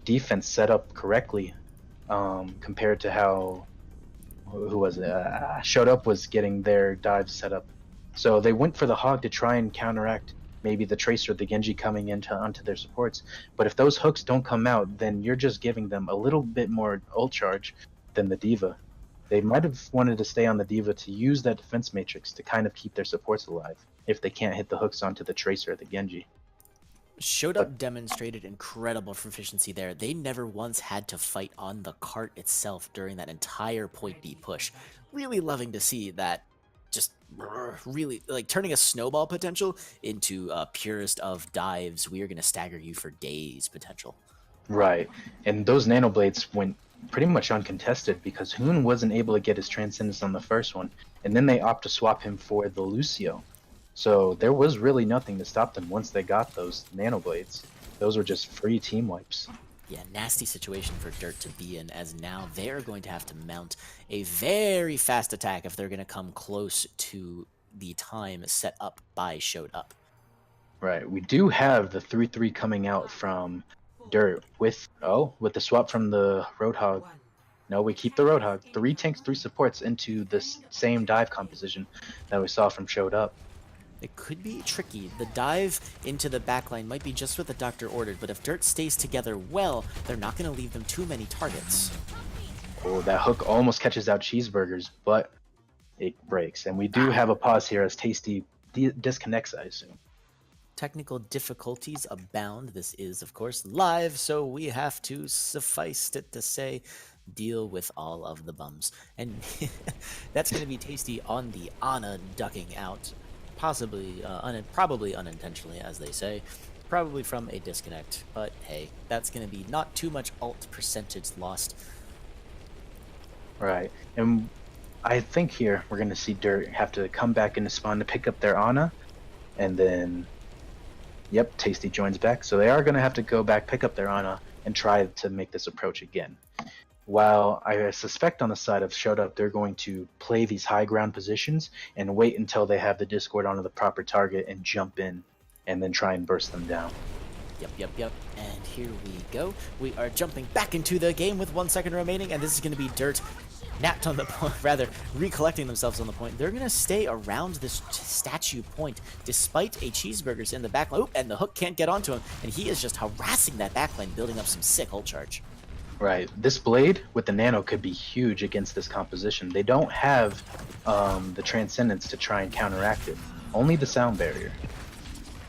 defense set up correctly compared to how, who was it? Showed Up was getting their dives set up. So they went for the Hog to try and counteract maybe the Tracer, the Genji coming onto their supports. But if those hooks don't come out, then you're just giving them a little bit more ult charge than the D.Va. They might have wanted to stay on the D.Va to use that defense matrix to kind of keep their supports alive if they can't hit the hooks onto the Tracer or the Genji. Showed Up demonstrated incredible proficiency there. They never once had to fight on the cart itself during that entire point B push. Really loving to see that, just really like turning a snowball potential into purest of dives. We are going to stagger you for days potential. Right, and those Nanoblades went pretty much uncontested because Hoon wasn't able to get his Transcendence on the first one, and then they opt to swap him for the Lucio. So there was really nothing to stop them once they got those Nanoblades. Those were just free team wipes. Yeah, nasty situation for Dirt to be in, as now they're going to have to mount a very fast attack if they're going to come close to the time set up by Showed Up. Right, we do have the 3-3 coming out from Dirt with the swap from the Roadhog. No, we keep the Roadhog. 3 tanks, 3 supports into this same dive composition that we saw from Showed Up. It could be tricky. The dive into the backline might be just what the doctor ordered, but if Dirt stays together well, they're not going to leave them too many targets. Oh, that hook almost catches out Cheeseburgers, but it breaks. And we do have a pause here as Tasty disconnects, I assume. Technical difficulties abound. This is, of course, live, so we have to suffice it to say, deal with all of the bums. And that's going to be Tasty on the Ana ducking out, possibly, probably unintentionally, as they say, probably from a disconnect. But hey, that's going to be not too much ult percentage lost. Right, and I think here we're going to see Dirt have to come back into spawn to pick up their Ana, and then, yep, Tasty joins back. So they are going to have to go back, pick up their Ana, and try to make this approach again. While I suspect on the side of Showed Up, they're going to play these high ground positions and wait until they have the Discord onto the proper target and jump in, and then try and burst them down. Yep. And here we go. We are jumping back into the game with 1 second remaining, and this is going to be Dirt napped on the point, rather recollecting themselves on the point. They're going to stay around this statue point despite a Cheeseburgers in the backline. Oh, and the hook can't get onto him, and he is just harassing that backline, building up some sick ult charge. Right. This blade with the nano could be huge against this composition. They don't have the transcendence to try and counteract it. Only the sound barrier.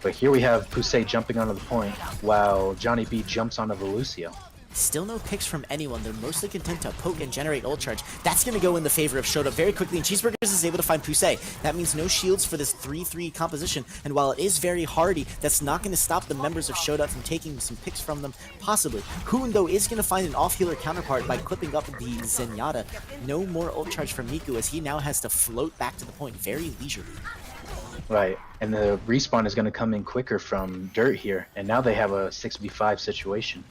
But here we have Pusey jumping onto the point while Johnny B jumps onto the Lucio. Still no picks from anyone. They're mostly content to poke and generate ult charge. That's going to go in the favor of Showed Up very quickly, and Cheeseburgers is able to find Pusey. That means no shields for this 3-3 composition, and while it is very hardy, that's not going to stop the members of Showed Up from taking some picks from them, possibly. Hoon, though, is going to find an off-healer counterpart by clipping up the Zenyatta. No more ult charge from Miku, as he now has to float back to the point very leisurely. Right, and the respawn is going to come in quicker from Dirt here, and now they have a 6v5 situation.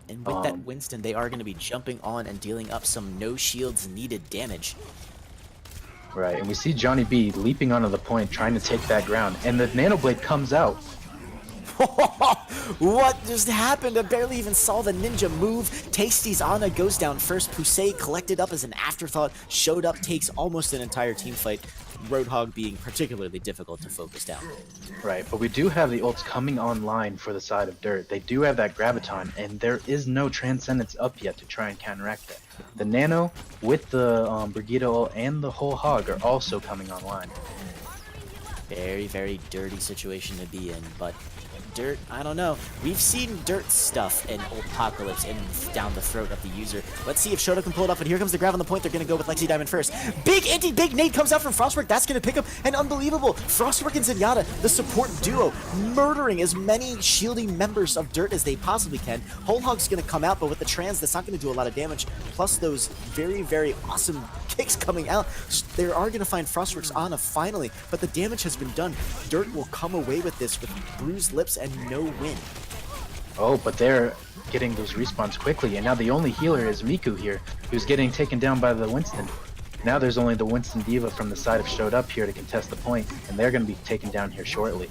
And with that Winston, they are going to be jumping on and dealing up some no shields needed damage. Right, and we see Johnny B leaping onto the point, trying to take that ground, and the Nano Blade comes out. What just happened? I barely even saw the ninja move. Tasty's Ana goes down first. Pusey collected up as an afterthought. Showed Up takes almost an entire team fight. Roadhog being particularly difficult to focus down. Right, but we do have the ults coming online for the side of Dirt. They do have that Graviton, and there is no Transcendence up yet to try and counteract that. The Nano with the Brigida ult and the whole Hog are also coming online. Very, very dirty situation to be in, but Dirt, I don't know. We've seen Dirt stuff in Apocalypse and down the throat of the user. Let's see if Showed Up can pull it off, and here comes the grab on the point. They're going to go with Lexi Diamond first. Big nade comes out from Frostwork. That's going to pick up an unbelievable Frostwork and Zenyatta, the support duo, murdering as many shielding members of Dirt as they possibly can. Whole Hog's going to come out, but with the trans, that's not going to do a lot of damage. Plus those very, very awesome kicks coming out. They are going to find Frostwork's Ana finally, but the damage has been done. Dirt will come away with this with bruised lips and no win. Oh, but they're getting those respawns quickly, and now the only healer is Miku here, who's getting taken down by the Winston. Now there's only the Winston Diva from the side of Showed Up here to contest the point, and they're going to be taken down here shortly.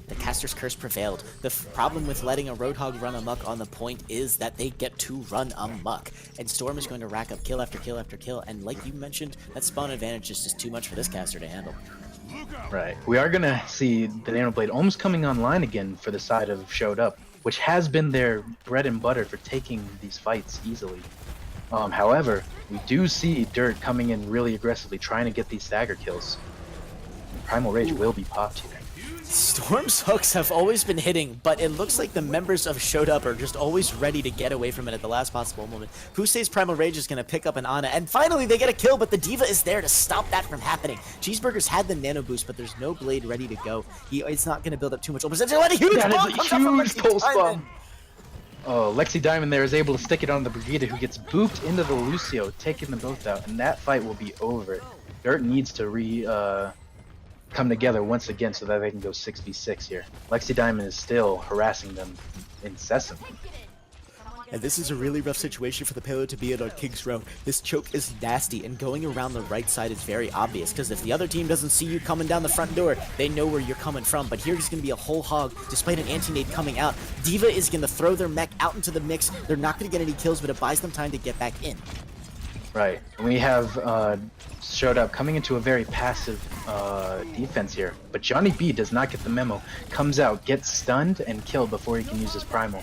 The caster's curse prevailed. The problem with letting a Roadhog run amok on the point is that they get to run amok. And Storm is going to rack up kill after kill after kill, and like you mentioned, that spawn advantage is just too much for this caster to handle. Right. We are going to see the Nano Blade almost coming online again for the side of Showed Up, which has been their bread and butter for taking these fights easily. However, we do see Dirt coming in really aggressively, trying to get these stagger kills. Primal Rage will be popped here. Storm's hooks have always been hitting, but it looks like the members of Showed Up are just always ready to get away from it at the last possible moment. Pusey's Primal Rage is going to pick up an Ana, and finally they get a kill, but the Diva is there to stop that from happening. Cheeseburgers had the nano boost, but there's no blade ready to go. It's not going to build up too much percentage. What a huge bomb comes out from Lexi Diamond! Oh, Lexi Diamond there is able to stick it on the Brigida, who gets booped into the Lucio, taking them both out, and that fight will be over. Dirt needs to come together once again so that they can go 6v6 here. Lexi Diamond is still harassing them incessantly. And this is a really rough situation for the payload to be in on King's Row. This choke is nasty, and going around the right side is very obvious, because if the other team doesn't see you coming down the front door, they know where you're coming from. But here's going to be a whole hog, despite an anti-nade coming out. Diva is going to throw their mech out into the mix. They're not going to get any kills, but it buys them time to get back in. Right. We have showed up coming into a very passive defense here, but Johnny B does not get the memo. Comes out, gets stunned, and killed before he can use his primal.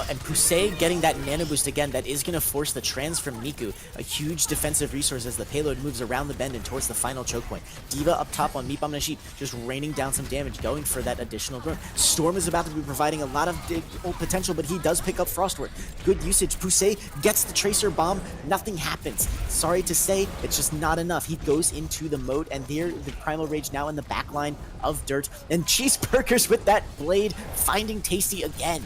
And Pusey getting that nano boost again, that is going to force the trans from Miku. A huge defensive resource as the payload moves around the bend and towards the final choke point. D.Va up top on Meep Naship, just raining down some damage, going for that additional burn. Storm is about to be providing a lot of potential, but he does pick up Frostward. Good usage. Pusey gets the Tracer Bomb. Nothing happens. Sorry to say, it's just not enough. He goes into the moat, and there, the Primal Rage now in the back line of Dirt. And Cheeseburgers with that blade, finding Tasty again.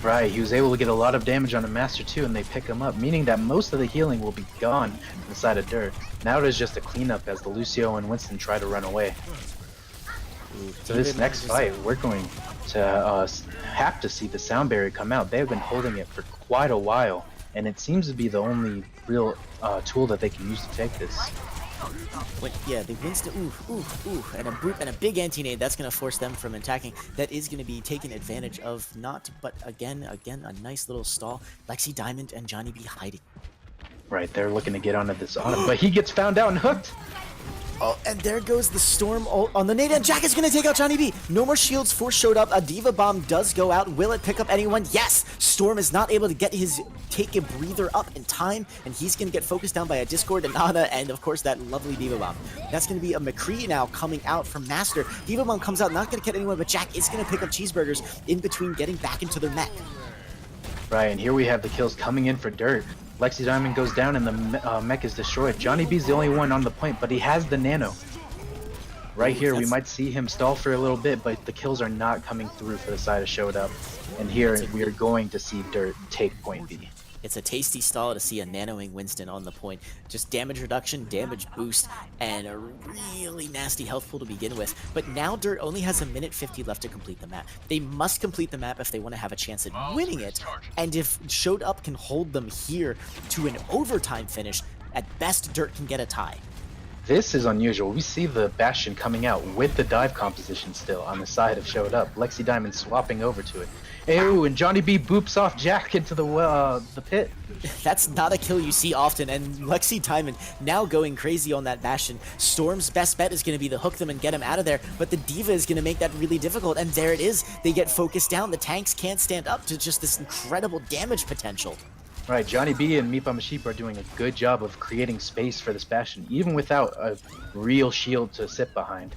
Right, he was able to get a lot of damage on a Master too, and they pick him up, meaning that most of the healing will be gone inside of Dirt. Now it is just a cleanup as the Lucio and Winston try to run away. So this next fight, we're going to have to see the sound barrier come out. They've been holding it for quite a while, and it seems to be the only real tool that they can use to take this. Yeah, the Winston, and a brute and a big anti-nade. That's going to force them from attacking. That is going to be taken advantage of, not, but again, a nice little stall. Lexi Diamond and Johnny B hiding. Right, they're looking to get onto this autumn, but he gets found out and hooked. Oh, and there goes the Storm on the nade, and Jack is going to take out Johnny B. No more shields for Showed Up. A D.Va Bomb does go out. Will it pick up anyone? Yes! Storm is not able to get his take a breather up in time, and he's going to get focused down by a Discord, and Nana, and of course that lovely D.Va Bomb. That's going to be a McCree now coming out from Master. D.Va Bomb comes out, not going to get anyone, but Jack is going to pick up Cheeseburgers in between getting back into their mech. Right, and here we have the kills coming in for Dirt. Lexi Diamond goes down and the mech is destroyed. Johnny B's the only one on the point, but he has the nano. Right here, we might see him stall for a little bit, but the kills are not coming through for the side of Showed Up. And here, we are going to see Dirt take point B. It's a tasty stall to see a nanoing Winston on the point. Just damage reduction, damage boost, and a really nasty health pool to begin with. But now Dirt only has a minute 50 left to complete the map. They must complete the map if they want to have a chance at winning it. And if Showed Up can hold them here to an overtime finish, at best Dirt can get a tie. This is unusual. We see the Bastion coming out with the dive composition still on the side of Showed Up. Lexi Diamond swapping over to it. Ew, and Johnny B boops off Jack into the pit. That's not a kill you see often, and Lexi Diamond now going crazy on that Bastion. Storm's best bet is going to be to hook them and get him out of there, but the D.Va is going to make that really difficult, and there it is. They get focused down. The tanks can't stand up to just this incredible damage potential. Right, Johnny B and Meep Naship are doing a good job of creating space for this Bastion, even without a real shield to sit behind.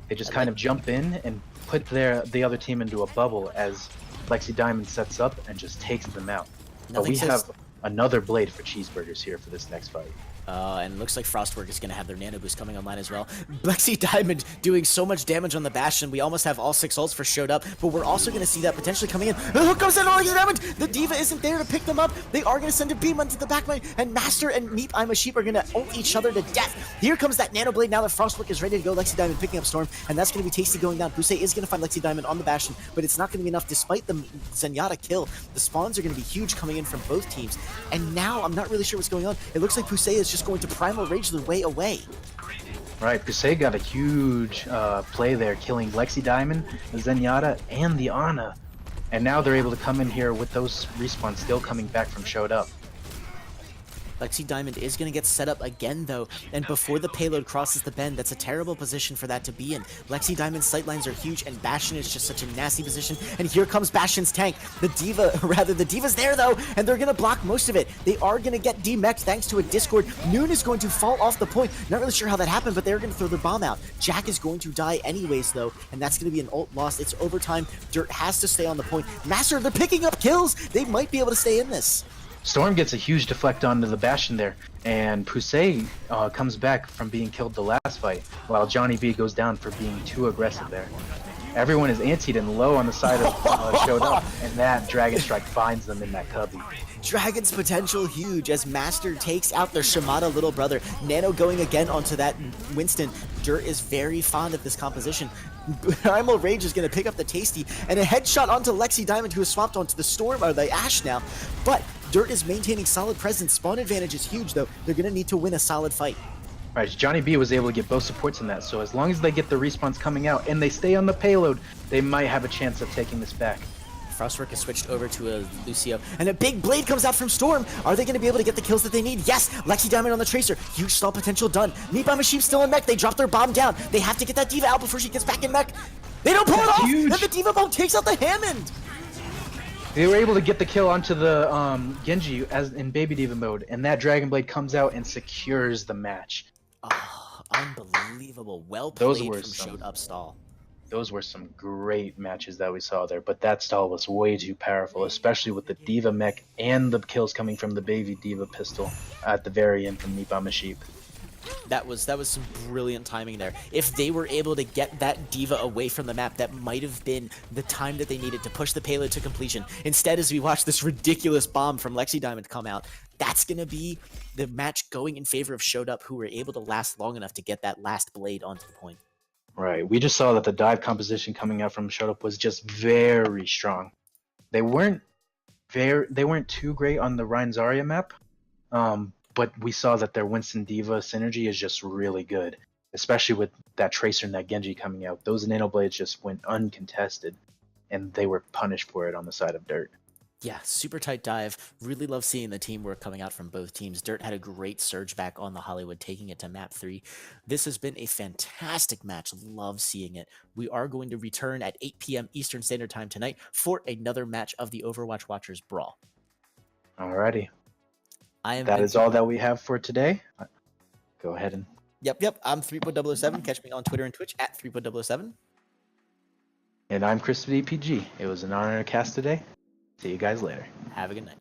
They just kind of jump in and put the other team into a bubble as Lexi Diamond sets up and just takes them out. But we have another blade for Cheeseburgers here for this next fight. And looks like Frostwork is going to have their nano boost coming online as well. Lexi Diamond doing so much damage on the Bastion. We almost have all 6 ults for Showed Up, but we're also going to see that potentially coming in. The hook comes in on Lexi Diamond! The D.Va isn't there to pick them up. They are going to send a beam onto the back line, and Master and Meep Naship are going to ult each other to death. Here comes that nano blade now that Frostwork is ready to go. Lexi Diamond picking up Storm, and that's going to be Tasty going down. Pusey is going to find Lexi Diamond on the Bastion, but it's not going to be enough despite the Zenyatta kill. The spawns are going to be huge coming in from both teams, and now I'm not really sure what's going on. It looks like Pusey is just going to Primal Rage their way away. Right, Pusey got a huge play there, killing Lexi Diamond, the Zenyatta, and the Ana. And now they're able to come in here with those respawns still coming back from Showed Up. Lexi Diamond is going to get set up again, though, and before the payload crosses the bend, that's a terrible position for that to be in. Lexi Diamond's sightlines are huge, and Bastion is just such a nasty position, and here comes Bastion's tank. The D.Va's there, though, and they're going to block most of it. They are going to get demeched thanks to a Discord. Noon is going to fall off the point. Not really sure how that happened, but they're going to throw their bomb out. Jack is going to die anyways, though, and that's going to be an ult lost. It's overtime. Dirt has to stay on the point. Master, they're picking up kills. They might be able to stay in this. Storm gets a huge deflect onto the Bastion there, and Pusey comes back from being killed the last fight, while Johnny B goes down for being too aggressive there. Everyone is antied and low on the side of Showed Up, and that Dragon Strike finds them in that cubby. Dragon's potential huge as Master takes out their Shimada little brother. Nano going again onto that Winston. Dirt is very fond of this composition. Primal Rage is going to pick up the Tasty, and a headshot onto Lexi Diamond, who is swapped onto the Storm, or the Ash now. But Dirt is maintaining solid presence. Spawn advantage is huge, though. They're going to need to win a solid fight. Right, Johnny B was able to get both supports in that, so as long as they get the respawns coming out and they stay on the payload, they might have a chance of taking this back. Frostwork is switched over to a Lucio, and a big blade comes out from Storm. Are they going to be able to get the kills that they need? Yes, Lexi Diamond on the Tracer. Huge stall potential done. Meat by Machine still in mech. They drop their bomb down. They have to get that D.Va out before she gets back in mech. They don't pull it off, huge. and the D.Va bomb takes out the Hammond. They were able to get the kill onto the Genji as in Baby D.Va mode, and that Dragon Blade comes out and secures the match. Oh, unbelievable. Well Those played were from some- Showed Up stall. Those were some great matches that we saw there, but that stall was way too powerful, especially with the D.Va mech and the kills coming from the Baby D.Va pistol at the very end from Nipama Sheep. That was some brilliant timing there. If they were able to get that D.Va away from the map, that might have been the time that they needed to push the payload to completion. Instead, as we watch this ridiculous bomb from Lexi Diamond come out, that's going to be the match going in favor of Showed Up, who were able to last long enough to get that last blade onto the point. Right. We just saw that the dive composition coming out from Shut Up was just very strong. They weren't too great on the Rein Zarya map, but we saw that their Winston D.Va synergy is just really good, especially with that Tracer and that Genji coming out. Those Nano Blades just went uncontested, and they were punished for it on the side of Dirt. Yeah, super tight dive. Really love seeing the teamwork coming out from both teams. Dirt had a great surge back on the Hollywood, taking it to map 3. This has been a fantastic match. Love seeing it. We are going to return at 8 p.m. Eastern Standard Time tonight for another match of the Overwatch Watchers Brawl. Alrighty. That That is all that we have for today. Go ahead and... Yep. I'm 3.007. Catch me on Twitter and Twitch at 3.007. And I'm Chris with EPG. It was an honor to cast today. See you guys later. Have a good night.